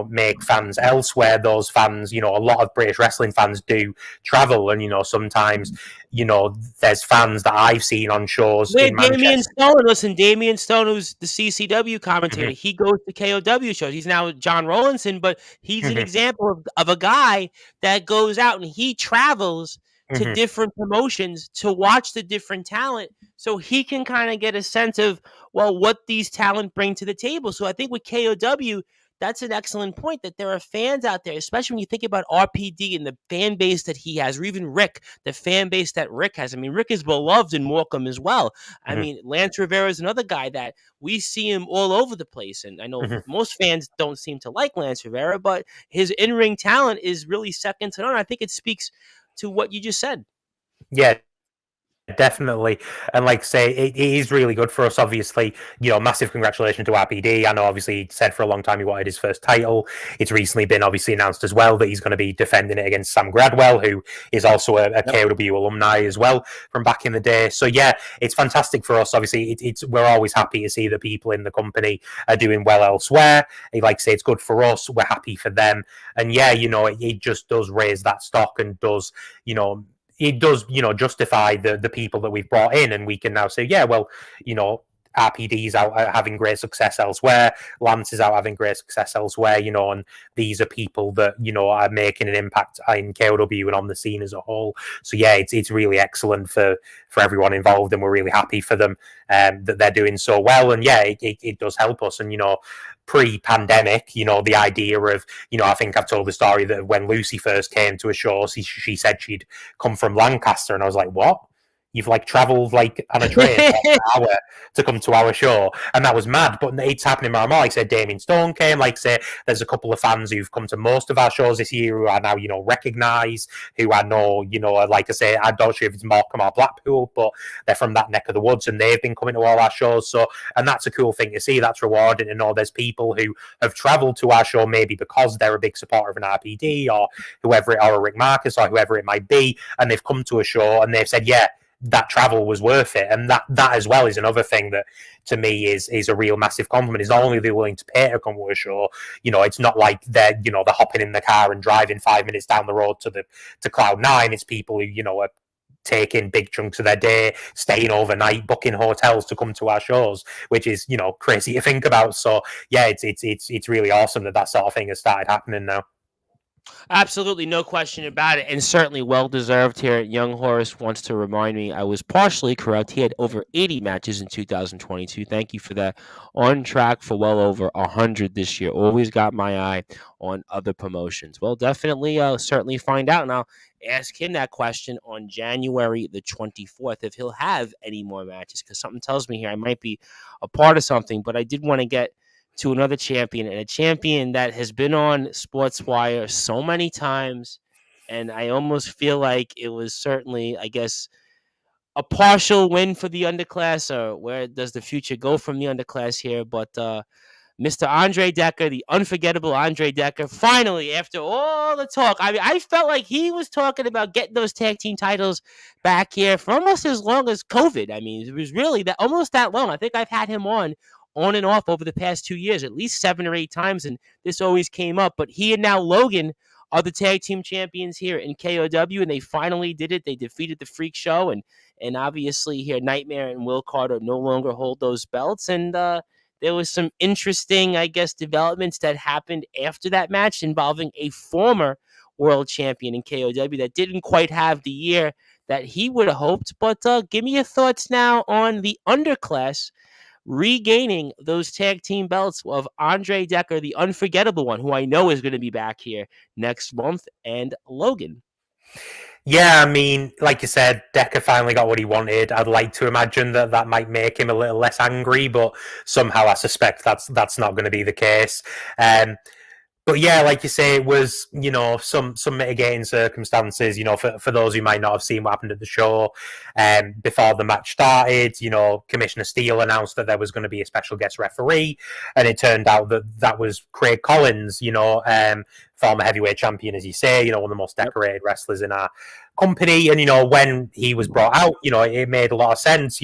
make fans elsewhere, those fans, a lot of British wrestling fans do travel. And, sometimes, there's fans that I've seen on shows Where in Damian Manchester. Stone, listen, Damian Stone, who's the CCW commentator, Mhm, he goes to KOW shows. He's now John Rollinson, but he's an mhm, example of a guy that goes out and he travels to mhm, different promotions to watch the different talent, so he can kind of get a sense of, well, what these talent bring to the table. So I think with KOW, that's an excellent point, that there are fans out there, especially when you think about RPD and the fan base that he has, or even Rick, the fan base that Rick has. I mean, Rick is beloved in Morecambe as well. I mhm, mean, Lance Rivera is another guy that we see him all over the place. And I know mhm. most fans don't seem to like Lance Rivera, but his in ring talent is really second to none. I think it speaks to what you just said. Yeah, definitely. And like I say, it is really good for us, obviously. Massive congratulations to RPD. I know, obviously, he said for a long time he wanted his first title. It's recently been obviously announced as well that he's going to be defending it against Sam Gradwell, who is also a Yep. KOW alumni as well from back in the day. So yeah, it's fantastic for us. Obviously, we're always happy to see that people in the company are doing well elsewhere. Like I say, it's good for us. We're happy for them. And yeah, it just does raise that stock, and does, it does, justify the people that we've brought in, and we can now say, yeah, well, RPD's out having great success elsewhere, Lance is out having great success elsewhere, and these are people that are making an impact in KOW and on the scene as a whole. So yeah, it's really excellent for everyone involved, and we're really happy for them, that they're doing so well. And yeah, it does help us. And pre-pandemic, the idea of, I think I've told the story that when Lucy first came to a show, she said she'd come from Lancaster, and I was like, what? you've like traveled like on a train for like an hour to come to our show, and that was mad. But it's happening more and more. Like say Damien Stone came. Like say there's a couple of fans who've come to most of our shows this year who are now recognised, who I know like I say I don't know if it's Morecambe or Blackpool, but they're from that neck of the woods and they've been coming to all our shows. So and that's a cool thing to see. That's rewarding to know there's people who have travelled to our show maybe because they're a big supporter of an RPD or whoever or a Rick Marcus or whoever it might be, and they've come to a show and they've said, yeah, that travel was worth it. And that as well is another thing that to me is a real massive compliment. Is not only they're willing to pay to come to a show, it's not like they're hopping in the car and driving 5 minutes down the road to Cloud9. It's people who are taking big chunks of their day, staying overnight, booking hotels to come to our shows, which is crazy to think about. So yeah, it's really awesome that sort of thing has started happening now. Absolutely, no question about it, and certainly well deserved here. Young Horace wants to remind me I was partially correct. He had over 80 matches in 2022. Thank you for that. On track for well over 100 this year. Always got my eye on other promotions. Well, definitely, certainly find out, and I'll ask him that question on January the 24th if he'll have any more matches, because something tells me here I might be a part of something. But I did want to get to another champion, and a champion that has been on Sportswire so many times, and I almost feel like it was certainly, I guess, a partial win for the underclass, or where does the future go from the underclass here? But Mr. Andre Decker, the unforgettable Andre Decker, finally, after all the talk, I mean, I felt like he was talking about getting those tag team titles back here for almost as long as COVID. I mean, it was really that almost that long. I think I've had him on and off over the past 2 years, at least 7 or 8 times, and this always came up. But he and now Logan are the tag team champions here in KOW, and they finally did it. They defeated the Freak Show, and obviously here Nightmare and Will Carter no longer hold those belts, and there was some interesting, I guess, developments that happened after that match involving a former world champion in KOW that didn't quite have the year that he would have hoped. But give me your thoughts now on the underclass regaining those tag team belts of Andre Decker, the unforgettable one, who I know is going to be back here next month, and Logan. Yeah, I mean, like you said, Decker finally got what he wanted. I'd like to imagine that might make him a little less angry, but somehow I suspect that's not going to be the case. But yeah, like you say, it was, some mitigating circumstances, for those who might not have seen what happened at the show. Before the match started, Commissioner Steele announced that there was going to be a special guest referee, and it turned out that was Craig Collins, former heavyweight champion, as you say, one of the most decorated wrestlers in our company. And when he was brought out, it made a lot of sense.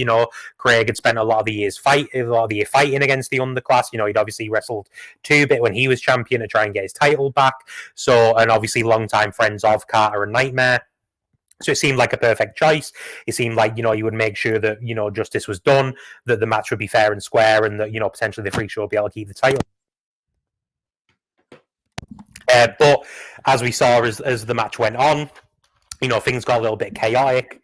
Craig had spent a lot of the year fighting against the underclass. He'd obviously wrestled 2-bit when he was champion to try and get his title back. So, and obviously longtime friends of Carter and Nightmare. So it seemed like a perfect choice. It seemed like, you would make sure that, justice was done, that the match would be fair and square, and that, potentially the Freak Show would be able to keep the title. But as we saw as the match went on, things got a little bit chaotic.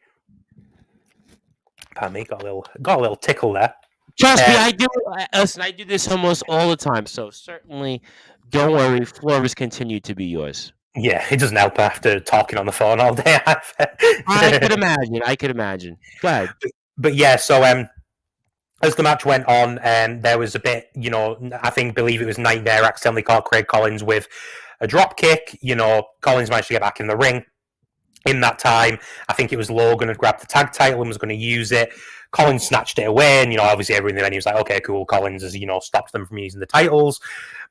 Pardon me, got a little tickle there. Trust me, I do. Listen, I do this almost all the time, so certainly don't worry. Floor has continued to be yours. Yeah, it doesn't help after talking on the phone all day. I could imagine. Go ahead. But yeah, so as the match went on, there was a bit, believe it was Nightmare accidentally caught Craig Collins with a drop kick. Collins managed to get back in the ring. In that time, I think it was Logan had grabbed the tag title and was going to use it. Collins snatched it away, and obviously everyone in the venue was like, "Okay, cool." Collins has stopped them from using the titles,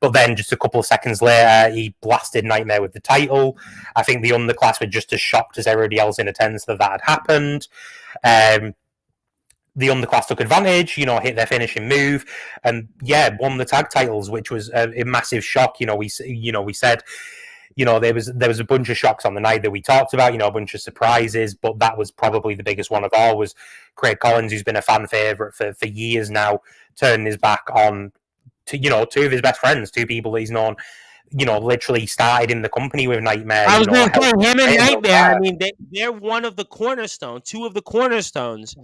but then just a couple of seconds later, he blasted Nightmare with the title. I think the underclass were just as shocked as everybody else in attendance that had happened. The underclass took advantage, hit their finishing move, and won the tag titles, which was a massive shock. We said. There was a bunch of shocks on the night that we talked about, a bunch of surprises, but that was probably the biggest one of all, was Craig Collins, who's been a fan favourite for years now, turning his back on, two of his best friends, 2 people that he's known, literally started in the company with Nightmare. I was going to say, him and Nightmare, I mean, they're one of the cornerstones, 2 of the cornerstones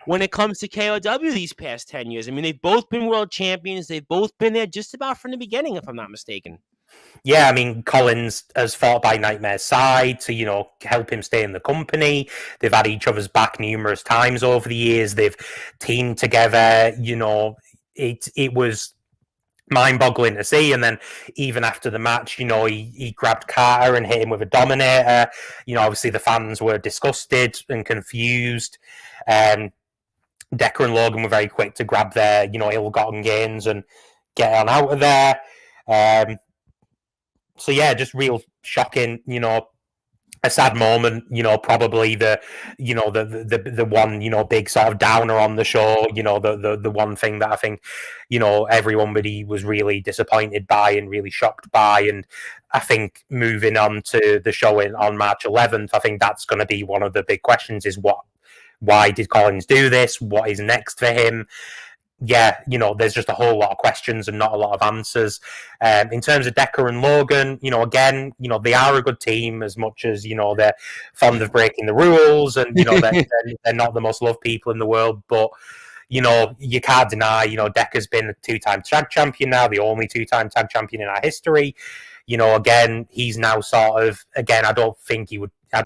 when it comes to KOW these past 10 years. I mean, they've both been world champions. They've both been there just about from the beginning, if I'm not mistaken. Yeah, I mean, Collins has fought by Nightmare's side to, help him stay in the company. They've had each other's back numerous times over the years. They've teamed together. It was mind-boggling to see. And then even after the match, he grabbed Carter and hit him with a Dominator. Obviously the fans were disgusted and confused. Decker and Logan were very quick to grab their, ill-gotten gains and get on out of there. So yeah, just real shocking, a sad moment, probably the one, big sort of downer on the show, the one thing that I think, everybody was really disappointed by and really shocked by. And I think moving on to the show on March 11th, I think that's going to be one of the big questions is why did Collins do this? What is next for him? Yeah, there's just a whole lot of questions and not a lot of answers. In terms of Decker and Logan, again, they are a good team as much as, they're fond of breaking the rules and, they're not the most loved people in the world. But, you can't deny, Decker's been a two-time tag champion now, the only two-time tag champion in our history. Again, he's now sort of, again, I don't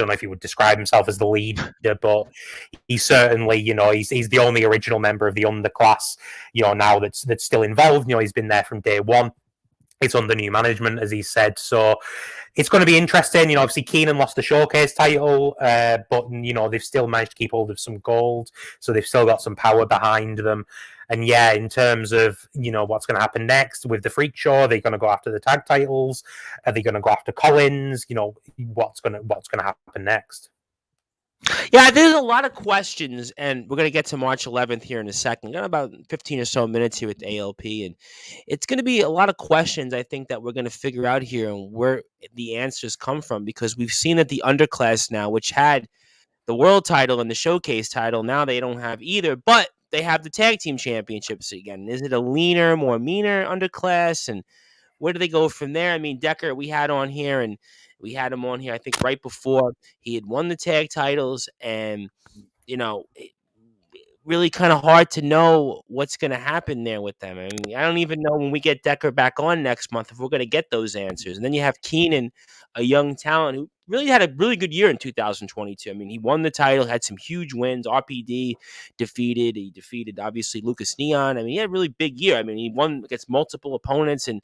know if he would describe himself as the leader, but he's certainly, he's the only original member of the underclass, now that's still involved. He's been there from day one. It's under new management, as he said. So it's going to be interesting. Obviously Keenan lost the showcase title, but, they've still managed to keep hold of some gold. So they've still got some power behind them. And yeah, in terms of, what's going to happen next with the Freak Show, are they going to go after the tag titles? Are they going to go after Collins? What's going to happen next? Yeah, there's a lot of questions, and we're going to get to March 11th here in a second. We've got about 15 or so minutes here with ALP, and it's going to be a lot of questions, I think, that we're going to figure out here and where the answers come from, because we've seen that the underclass now, which had the world title and the showcase title, now they don't have either, but they have the tag team championships again. Is it a leaner, more meaner underclass? And where do they go from there? I mean, Decker, we had on here, and we had him on here, I think, right before he had won the tag titles. And, really kind of hard to know what's going to happen there with them. I mean, I don't even know when we get Decker back on next month if we're going to get those answers. And then you have Keenan, a young talent who really had a really good year in 2022. I mean, he won the title, had some huge wins. He defeated obviously Lucas Neon. I mean, he had a really big year. I mean, he won against multiple opponents in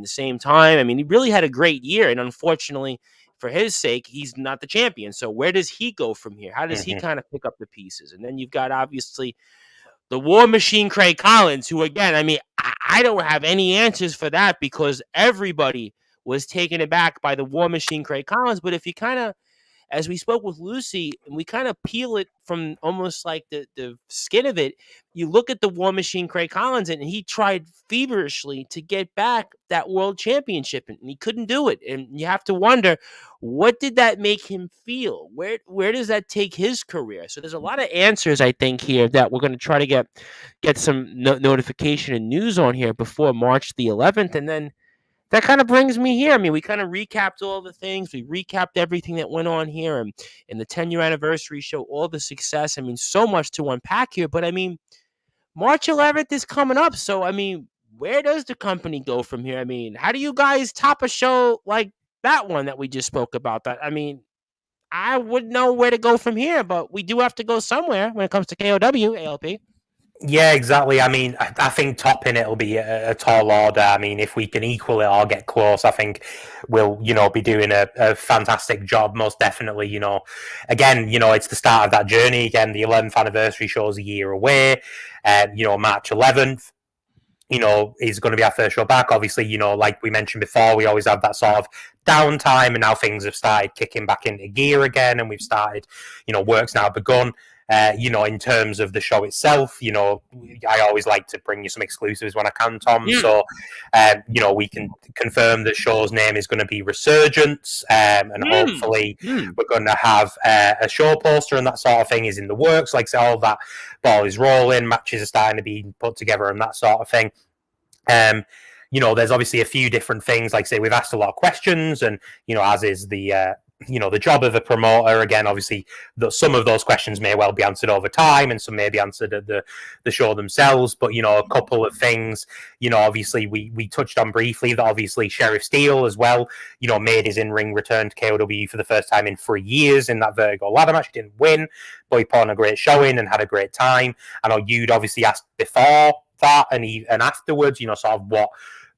the same time. I mean, he really had a great year. And unfortunately, for his sake, he's not the champion. So where does he go from here? How does he kind of pick up the pieces? And then you've got obviously the War Machine, Craig Collins, who again, I mean, I don't have any answers for that because everybody was taken aback by the War Machine, Craig Collins. But if you kind of, as we spoke with Lucy, and we kind of peel it from almost like the skin of it, you look at the War Machine, Craig Collins, and he tried feverishly to get back that world championship, and he couldn't do it. And you have to wonder, what did that make him feel? Where does that take his career? So there's a lot of answers, I think, here that we're going to try to get some notification and news on here before March the 11th, and then that kind of brings me here. I mean, we kind of recapped all the things. We recapped everything that went on here and in the 10-year anniversary show, all the success. I mean, so much to unpack here. But, I mean, March 11th is coming up. So, I mean, where does the company go from here? I mean, how do you guys top a show like that one that we just spoke about? That, I mean, I wouldn't know where to go from here, but we do have to go somewhere when it comes to KOW, ALP. Yeah, exactly. I mean, I think topping it will be a tall order. I mean, if we can equal it or get close, I think we'll, be doing a fantastic job, most definitely. Again, it's the start of that journey. Again, the 11th anniversary show's a year away. March 11th, is going to be our first show back. Obviously, like we mentioned before, we always have that sort of downtime, and now things have started kicking back into gear again, and we've started, work's now begun. In terms of the show itself, I always like to bring you some exclusives when I can, Tom. Mm. So, we can confirm the show's name is going to be Resurgence, and hopefully we're going to have a show poster and that sort of thing is in the works. Like, so all that ball is rolling, matches are starting to be put together and that sort of thing. There's obviously a few different things. Like, say, we've asked a lot of questions, and as is the the job of a promoter, again, obviously, some of those questions may well be answered over time, and some may be answered at the show themselves. But a couple of things, obviously, we touched on briefly that obviously Sheriff Steele as well, made his in-ring return to KOW for the first time in 3 years in that Vertigo ladder match. He didn't win, but he put on a great showing and had a great time. I know you'd obviously asked before that and afterwards, sort of what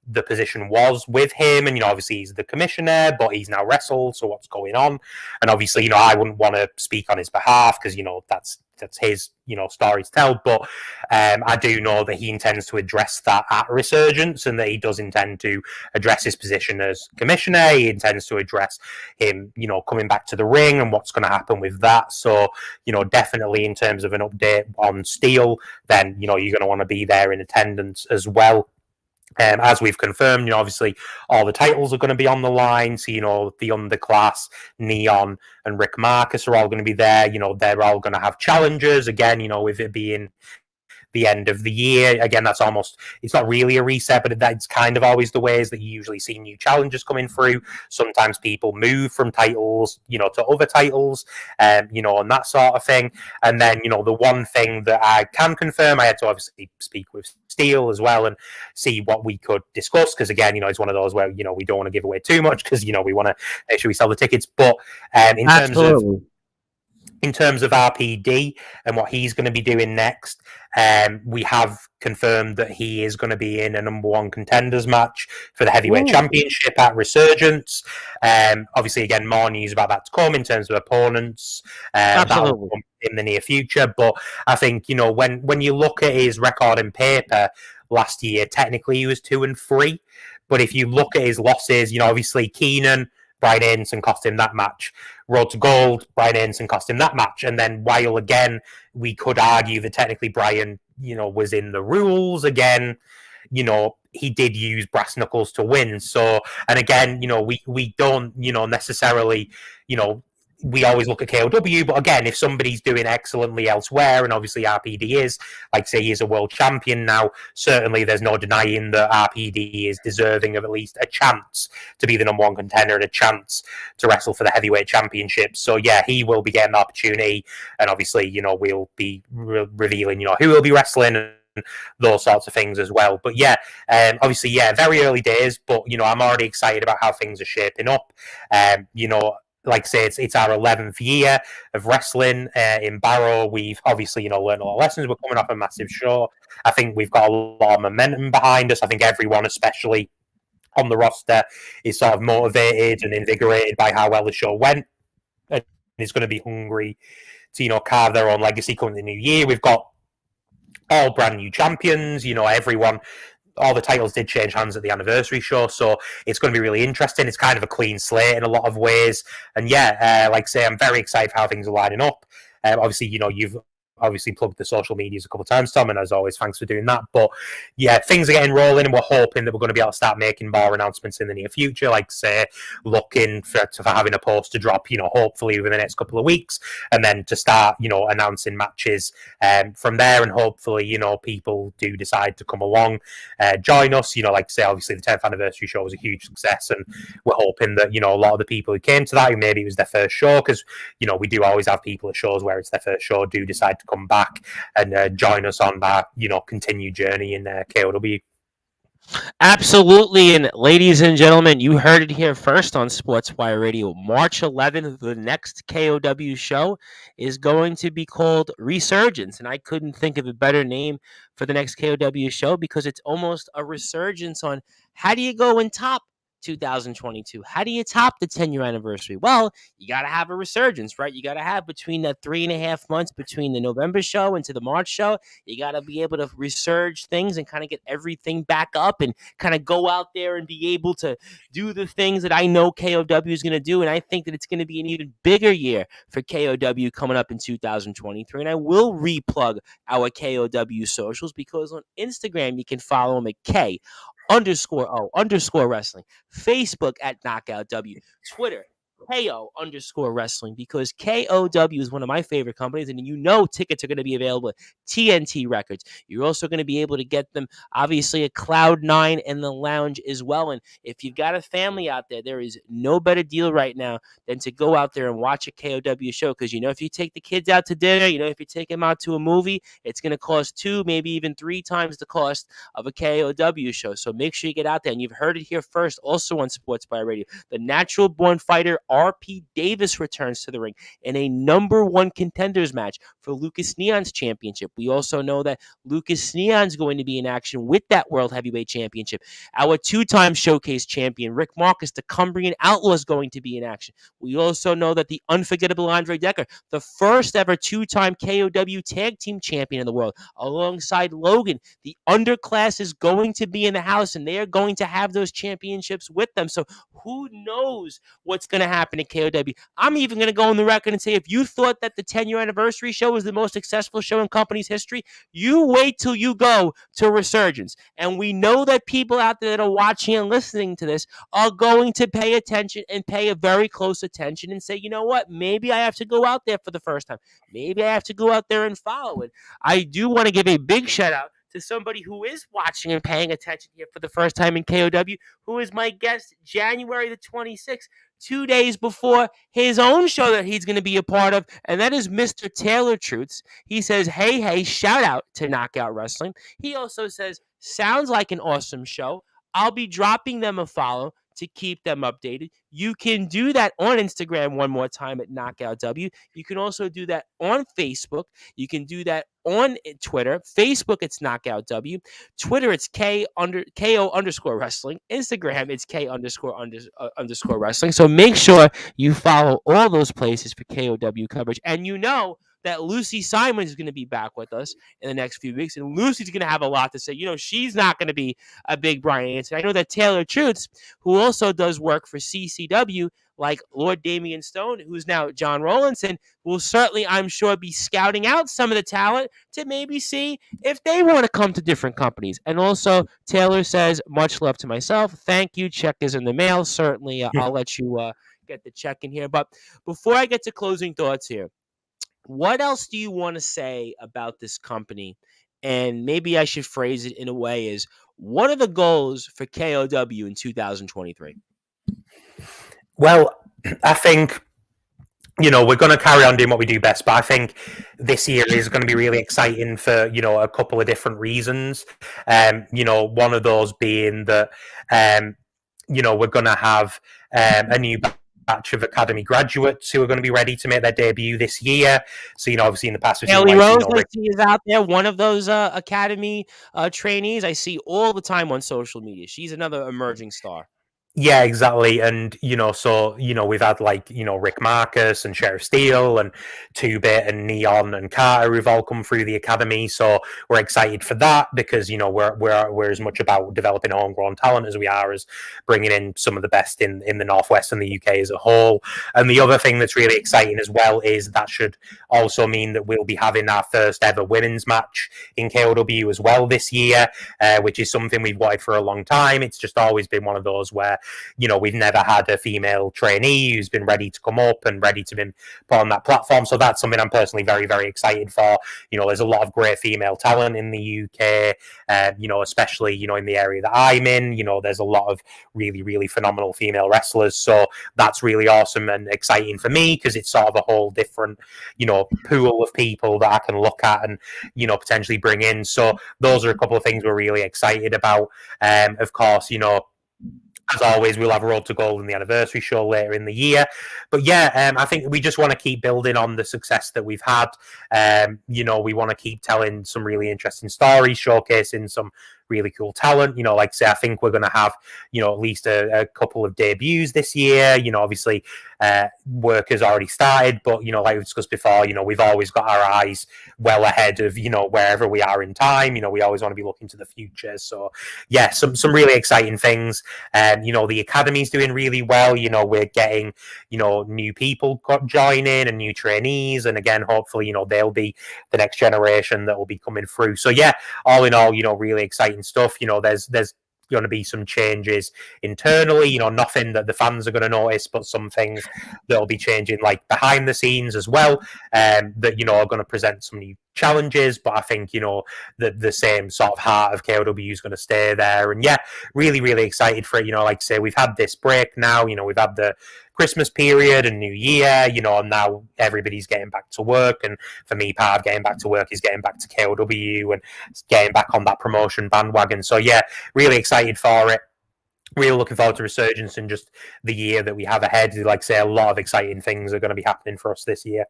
the position was with him, and obviously he's the commissioner, but he's now wrestled, so what's going on? And obviously, I wouldn't want to speak on his behalf because that's his story to tell, but I do know that he intends to address that at Resurgence, and that he does intend to address his position as commissioner. He intends to address him coming back to the ring and what's going to happen with that. So definitely in terms of an update on Steel, then you're going to want to be there in attendance as well. As we've confirmed, obviously all the titles are going to be on the line. So, the Underclass, Neon, and Rick Marcus are all going to be there. They're all going to have challenges. Again, with it being the end of the year. Again, that's almost, it's not really a reset, but that's kind of always the ways that you usually see new challenges coming through. Sometimes people move from titles, to other titles, and that sort of thing. And then, the one thing that I can confirm, I had to obviously speak with Steel as well and see what we could discuss, because again, it's one of those where, we don't want to give away too much because, we want to make sure we sell the tickets. But in terms of RPD and what he's going to be doing next, we have confirmed that he is going to be in a number one contenders match for the heavyweight championship at Resurgence. Obviously, again, more news about that to come in terms of opponents. Absolutely. In the near future. But I think, when you look at his record in paper last year, technically he was 2-3. But if you look at his losses, obviously Keenan, Brian Anderson cost him that match. Road to Gold, Brian Anderson cost him that match. And then while, again, we could argue that technically Brian, was in the rules, again, he did use brass knuckles to win. So, and again, we don't, necessarily, we always look at KOW, but again, if somebody's doing excellently elsewhere, and obviously RPD is, like say, he's a world champion now, certainly there's no denying that RPD is deserving of at least a chance to be the number one contender and a chance to wrestle for the heavyweight championship. So yeah, he will be getting the opportunity, and obviously, we'll be revealing, who will be wrestling and those sorts of things as well. But yeah, obviously, yeah, very early days, but I'm already excited about how things are shaping up. Like I say, it's our 11th year of wrestling in Barrow. We've obviously, learned a lot of lessons. We're coming off a massive show. I think we've got a lot of momentum behind us. I think everyone, especially on the roster, is sort of motivated and invigorated by how well the show went, and is going to be hungry to, carve their own legacy coming the new year. We've got all brand new champions. Everyone. All the titles did change hands at the anniversary show, so it's going to be really interesting. It's kind of a clean slate in a lot of ways. And yeah, like I say, I'm very excited for how things are lining up. Obviously, you've obviously plugged the social medias a couple of times, Tom, and as always, thanks for doing that. But yeah, things are getting rolling, and we're hoping that we're going to be able to start making more announcements in the near future. Like say, looking for having a post to drop, hopefully within the next couple of weeks, and then to start, announcing matches from there. And hopefully, people do decide to come along, join us. Like say, obviously the 10th anniversary show was a huge success, and we're hoping that a lot of the people who came to that, who maybe it was their first show, because we do always have people at shows where it's their first show, do decide to come back and join us on that, continued journey in KOW. Absolutely. And ladies and gentlemen, you heard it here first on Sportswire Radio. March 11th, the next KOW show is going to be called Resurgence. And I couldn't think of a better name for the next KOW show, because it's almost a resurgence on how do you go and top 2022? How do you top the 10-year anniversary? Well, you got to have a resurgence, right? You got to have between that 3.5 months between the November show and to the March show. You got to be able to resurge things and kind of get everything back up and kind of go out there and be able to do the things that I know KOW is going to do. And I think that it's going to be an even bigger year for KOW coming up in 2023. And I will replug our KOW socials, because on Instagram, you can follow them at K_O_wrestling, Facebook at Knockout W, Twitter KO_wrestling, because KOW is one of my favorite companies, and tickets are going to be available at TNT Records. You're also going to be able to get them, obviously, at Cloud9 and the Lounge as well. And if you've got a family out there is no better deal right now than to go out there and watch a KOW show, because if you take the kids out to dinner, if you take them out to a movie, it's going to cost 2, maybe even 3 times the cost of a KOW show. So make sure you get out there, and you've heard it here first, also on Sportzwire Radio. The natural born fighter RP Davis returns to the ring in a #1 contenders match for Lucas Neon's championship. We also know that Lucas Neon's going to be in action with that World Heavyweight Championship. Our 2-time showcase champion, Rick Marcus, the Cumbrian Outlaw, is going to be in action. We also know that the unforgettable Andre Decker, the first ever 2-time KOW tag team champion in the world, alongside Logan, the underclass, is going to be in the house, and they are going to have those championships with them. So who knows what's going to happen at KOW? I'm even going to go on the record and say, if you thought that the 10-year anniversary show was the most successful show in company's history, you wait till you go to Resurgence. And we know that people out there that are watching and listening to this are going to pay attention and pay a very close attention and say, you know what, maybe I have to go out there for the first time. Maybe I have to go out there and follow it. I do want to give a big shout out to somebody who is watching and paying attention here for the first time in KOW, who is my guest January the 26th, 2 days before his own show that he's going to be a part of, and that is Mr. Taylor Truths. He says, hey, shout out to Knockout Wrestling. He also says, sounds like an awesome show. I'll be dropping them a follow to keep them updated. You can do that on Instagram one more time at Knockout W. You can also do that on Facebook. You can do that on Twitter. Facebook, it's Knockout W. Twitter, it's KO _wrestling. Instagram, it's K__ wrestling. So make sure you follow all those places for KOW coverage. And that Lucy Simon is going to be back with us in the next few weeks, and Lucy's going to have a lot to say. She's not going to be a big Brian Anderson. I know that Taylor Truths, who also does work for CCW, like Lord Damian Stone, who's now John Rollinson, will certainly, I'm sure, be scouting out some of the talent to maybe see if they want to come to different companies. And also, Taylor says, much love to myself. Thank you. Check is in the mail. Certainly, I'll let you get the check in here. But before I get to closing thoughts here, what else do you want to say about this company? And maybe I should phrase it in a way is, what are the goals for KOW in 2023? Well, I think, we're going to carry on doing what we do best, but I think this year is going to be really exciting for, a couple of different reasons. One of those being that, we're going to have a new batch of academy graduates who are going to be ready to make their debut this year. So, obviously in the past, we've seen Kelly Rose, I see, is out there, one of those academy trainees I see all the time on social media. She's another emerging star. Yeah, exactly. And, we've had Rick Marcus and Sheriff Steele and Two-Bit and Neon and Carter who've all come through the academy. So we're excited for that because, we're as much about developing homegrown talent as we are as bringing in some of the best in the Northwest and the UK as a whole. And the other thing that's really exciting as well is that should also mean that we'll be having our first ever women's match in KOW as well this year, which is something we've wanted for a long time. It's just always been one of those where we've never had a female trainee who's been ready to come up and ready to be put on that platform. So that's something I'm personally very, very excited for. There's a lot of great female talent in the UK, especially, in the area that I'm in. There's a lot of really, really phenomenal female wrestlers. So that's really awesome and exciting for me because it's sort of a whole different, pool of people that I can look at and, potentially bring in. So those are a couple of things we're really excited about. Of course, as always, we'll have Road to Gold in the anniversary show later in the year. But yeah, I think we just want to keep building on the success that we've had. We want to keep telling some really interesting stories, showcasing some really cool talent. Like I say, I think we're going to have, at least a couple of debuts this year. Obviously, work has already started, but, like we discussed before, we've always got our eyes well ahead of, wherever we are in time. We always want to be looking to the future. So, yeah, some really exciting things. The academy's doing really well. We're getting, new people joining and new trainees. And again, hopefully, they'll be the next generation that will be coming through. So, yeah, all in all, really exciting stuff. There's going to be some changes internally, nothing that the fans are going to notice, but some things that will be changing like behind the scenes as well, that, are going to present some new challenges. But I think, the same sort of heart of KOW is going to stay there. And yeah, really, really excited for it. Like I say, we've had this break now, we've had the Christmas period and New Year, and now everybody's getting back to work. And for me, part of getting back to work is getting back to KOW and getting back on that promotion bandwagon. So yeah, really excited for it. Really looking forward to Resurgence and just the year that we have ahead. Like I say, a lot of exciting things are going to be happening for us this year.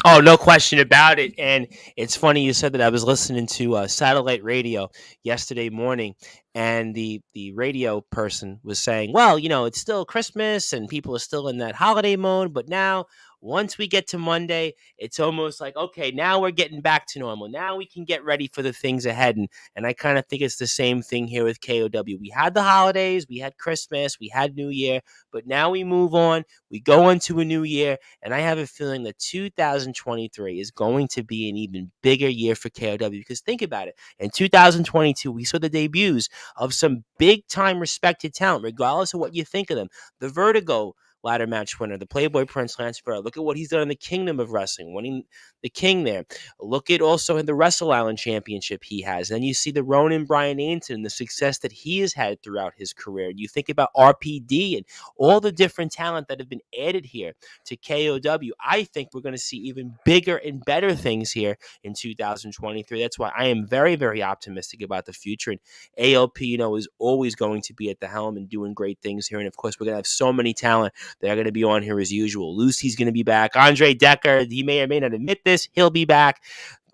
Oh, no question about it. And it's funny you said that. I was listening to satellite radio yesterday morning, and the radio person was saying, well, it's still Christmas and people are still in that holiday mode. But now, once we get to Monday, it's almost like, okay, now we're getting back to normal. Now we can get ready for the things ahead. And I kind of think it's the same thing here with KOW. We had the holidays, we had Christmas, we had New Year, but now we move on. We go into a new year, and I have a feeling that 2023 is going to be an even bigger year for KOW, because think about it. In 2022, we saw the debuts of some big-time respected talent, regardless of what you think of them. The Vertigo ladder match winner, the Playboy Prince Lance Vera. Look at what he's done in the Kingdom of Wrestling, winning the King there. Look at also in the Wrestle Island Championship he has. And then you see the Ronan Brian Ainton, the success that he has had throughout his career. You think about RPD and all the different talent that have been added here to KOW. I think we're going to see even bigger and better things here in 2023. That's why I am very, very optimistic about the future. And ALP, is always going to be at the helm and doing great things here. And of course, we're going to have so many talent that are going to be on here as usual. Lucy's going to be back. Andre Decker, he may or may not admit this, he'll be back.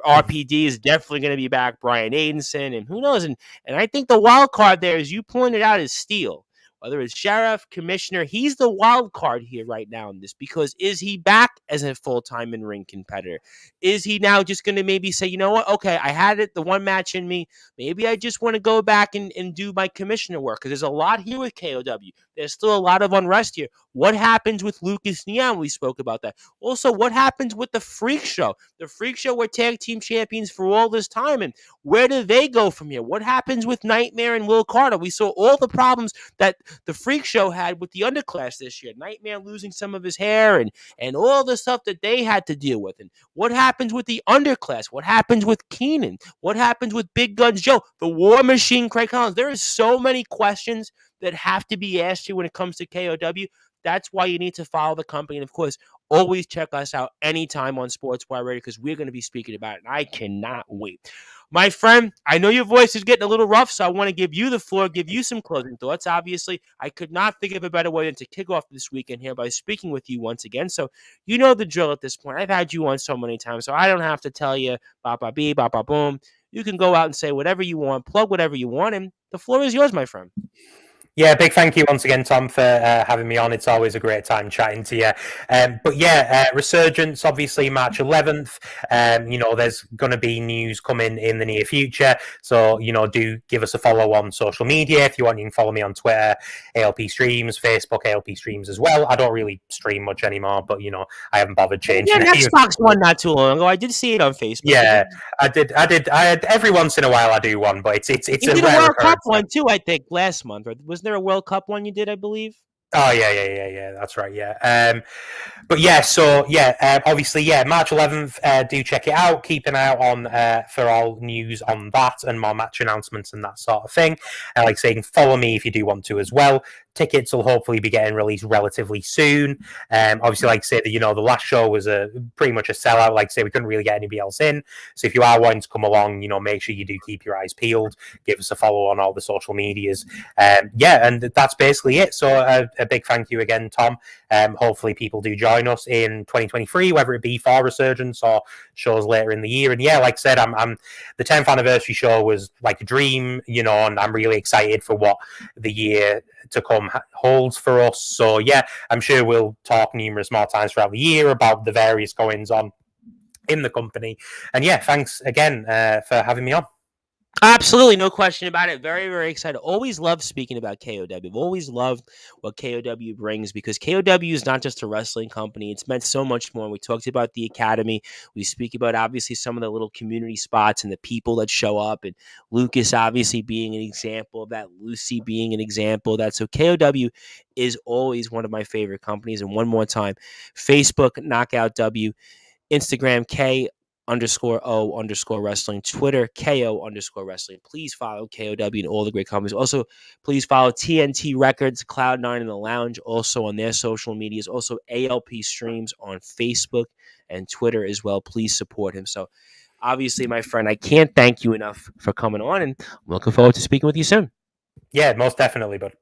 RPD is definitely going to be back. Brian Aidenson, and who knows? And I think the wild card there, as you pointed out, is Steele. Whether it's Sheriff, Commissioner, he's the wild card here right now in this, because is he back as a full-time in-ring competitor? Is he now just going to maybe say, you know what, okay, I had it, the one match in me, maybe I just want to go back and do my commissioner work, because there's a lot here with KOW. There's still a lot of unrest here. What happens with Lucas Neon? We spoke about that. Also, what happens with the Freak Show? The Freak Show were tag team champions for all this time, and where do they go from here? What happens with Nightmare and Will Carter? We saw all the problems that the Freak Show had with the underclass this year. Nightmare losing some of his hair and all the stuff that they had to deal with. And what happens with the underclass? What happens with Keenan? What happens with Big Guns Joe? The War Machine, Craig Collins? There is so many questions that have to be asked you when it comes to KOW. That's why you need to follow the company. And of course, always check us out anytime on Sportswire Radio, because we're going to be speaking about it. And I cannot wait. My friend, I know your voice is getting a little rough, so I want to give you the floor, give you some closing thoughts. Obviously, I could not think of a better way than to kick off this weekend here by speaking with you once again. So you know the drill at this point. I've had you on so many times, so I don't have to tell you ba-ba-bee, ba-ba-boom. You can go out and say whatever you want, plug whatever you want, and the floor is yours, my friend. Yeah, big thank you once again, Tom, for having me on. It's always a great time chatting to you. But yeah, Resurgence, obviously, March 11th. There's going to be news coming in the near future. So, do give us a follow on social media. If you want, you can follow me on Twitter, ALP Streams, Facebook, ALP Streams as well. I don't really stream much anymore, but, I haven't bothered changing it. Yeah, Xbox one not too long ago. I did see it on Facebook. Yeah, I did. Every once in a while I do one, but it's you a did a World Cup one too, I think, last month. Or was there a World Cup one you did, I believe? Oh, yeah. That's right, yeah. But yeah, so yeah, obviously, yeah, March 11th, do check it out. Keep an eye out on for all news on that and more match announcements and that sort of thing. Like I say, you can follow me if you do want to as well. Tickets will hopefully be getting released relatively soon. Obviously, like I say, the last show was pretty much a sellout. Like I say, we couldn't really get anybody else in. So if you are wanting to come along, make sure you do keep your eyes peeled. Give us a follow on all the social medias. Yeah, and that's basically it. So a big thank you again, Tom. Hopefully people do join us in 2023, whether it be for Resurgence or shows later in the year. And yeah, like I said, I'm the 10th anniversary show was like a dream, and I'm really excited for what the year to come holds for us. So yeah, I'm sure we'll talk numerous more times throughout the year about the various goings on in the company. And yeah, thanks again for having me on. Absolutely, no question about it. Very, very excited. Always loved speaking about KOW. I've always loved what KOW brings because KOW is not just a wrestling company. It's meant so much more. We talked about the academy. We speak about obviously some of the little community spots and the people that show up, and Lucas obviously being an example of that, Lucy being an example of that. So KOW is always one of my favorite companies. And one more time, Facebook Knockout W. Instagram K_O_wrestling, Twitter KO_wrestling. Please follow KOW and all the great companies. Also, please follow TNT Records, Cloud9 and the Lounge, also on their social medias. Also, ALP streams on Facebook and Twitter as well. Please support him. So, obviously, my friend, I can't thank you enough for coming on, and I'm looking forward to speaking with you soon. Yeah, most definitely, bud.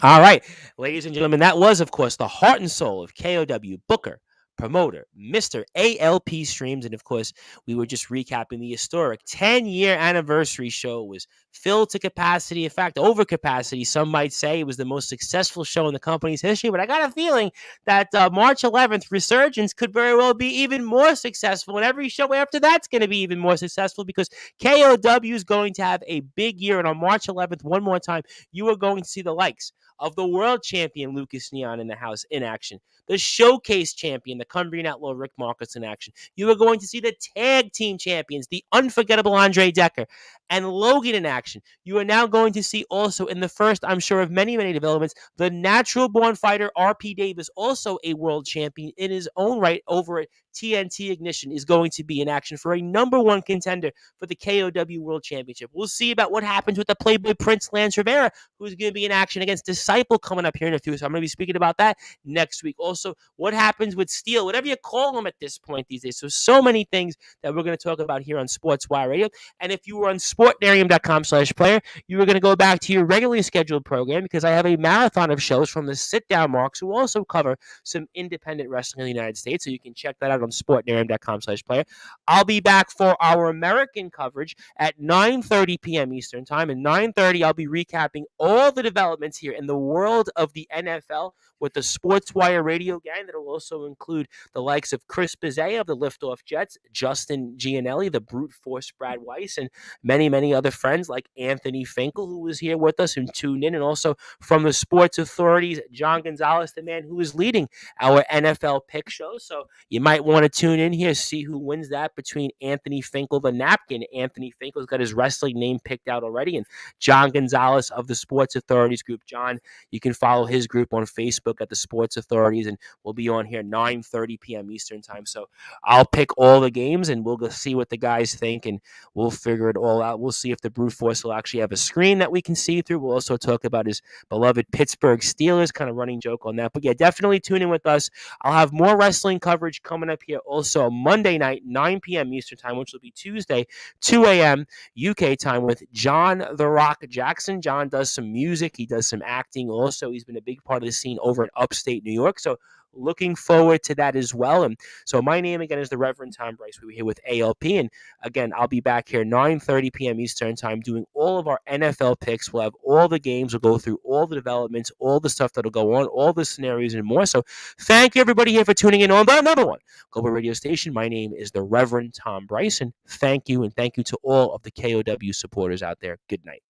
All right, ladies and gentlemen, that was, of course, the heart and soul of KOW, Booker, promoter, Mr. ALP Streams. And of course, we were just recapping the historic 10-year anniversary show. It was filled to capacity. In fact, over capacity. Some might say it was the most successful show in the company's history. But I got a feeling that March 11th Resurgence could very well be even more successful. And every show after that's going to be even more successful because KOW is going to have a big year. And on March 11th, one more time, you are going to see the likes of the world champion Lucas Neon in the house in action, the showcase champion, the Cumbrian Outlaw Rick Marcus in action. You are going to see the tag team champions, the unforgettable Andre Decker and Logan in action. You are now going to see also in the first, I'm sure, of many, many developments, the natural born fighter RP Davis, also a world champion in his own right over at TNT Ignition, is going to be in action for a number one contender for the KOW World Championship. We'll see about what happens with the Playboy Prince Lance Rivera, who's going to be in action against Disciple coming up here in a few. So I'm going to be speaking about that next week. Also, what happens with Steel, whatever you call him at this point these days. So many things that we're going to talk about here on Sportswire Radio. And if you were on sportnarium.com/player, you were going to go back to your regularly scheduled program because I have a marathon of shows from the Sit Down Marks who also cover some independent wrestling in the United States. So you can check that out on sportnarium.com/player. I'll be back for our American coverage at 9:30 p.m. Eastern Time. And 9:30, I'll be recapping all the developments here in the world of the NFL with the Sportswire Radio gang. That will also include the likes of Chris Bizet of the Liftoff Jets, Justin Gianelli, the Brute Force Brad Weiss, and many, many other friends like Anthony Finkel, who was here with us and tuned in. And also from the sports authorities, John Gonzalez, the man who is leading our NFL pick show. So you might want to tune in here, see who wins that between Anthony Finkel, the napkin. Anthony Finkel's got his wrestling name picked out already, and John Gonzalez of the Sports Authorities group. John, you can follow his group on Facebook at the Sports Authorities, and we'll be on here 9:30 p.m. Eastern Time. So I'll pick all the games, and we'll go see what the guys think, and we'll figure it all out. We'll see if the Brute Force will actually have a screen that we can see through. We'll also talk about his beloved Pittsburgh Steelers, kind of running joke on that. But yeah, definitely tune in with us. I'll have more wrestling coverage coming up here also Monday night, 9 p.m. Eastern Time, which will be Tuesday, 2 a.m. UK time with John The Rock Jackson. John does some music. He does some acting also. He's been a big part of the scene over in upstate New York. So looking forward to that as well. And so my name again is the Reverend Tom Bryce. We're here with ALP. And again, I'll be back here 9:30 p.m. Eastern Time doing all of our NFL picks. We'll have all the games. We'll go through all the developments, all the stuff that'll go on, all the scenarios and more. So thank you everybody here for tuning in on the number one global radio station. My name is the Reverend Tom Bryce. And thank you to all of the KOW supporters out there. Good night.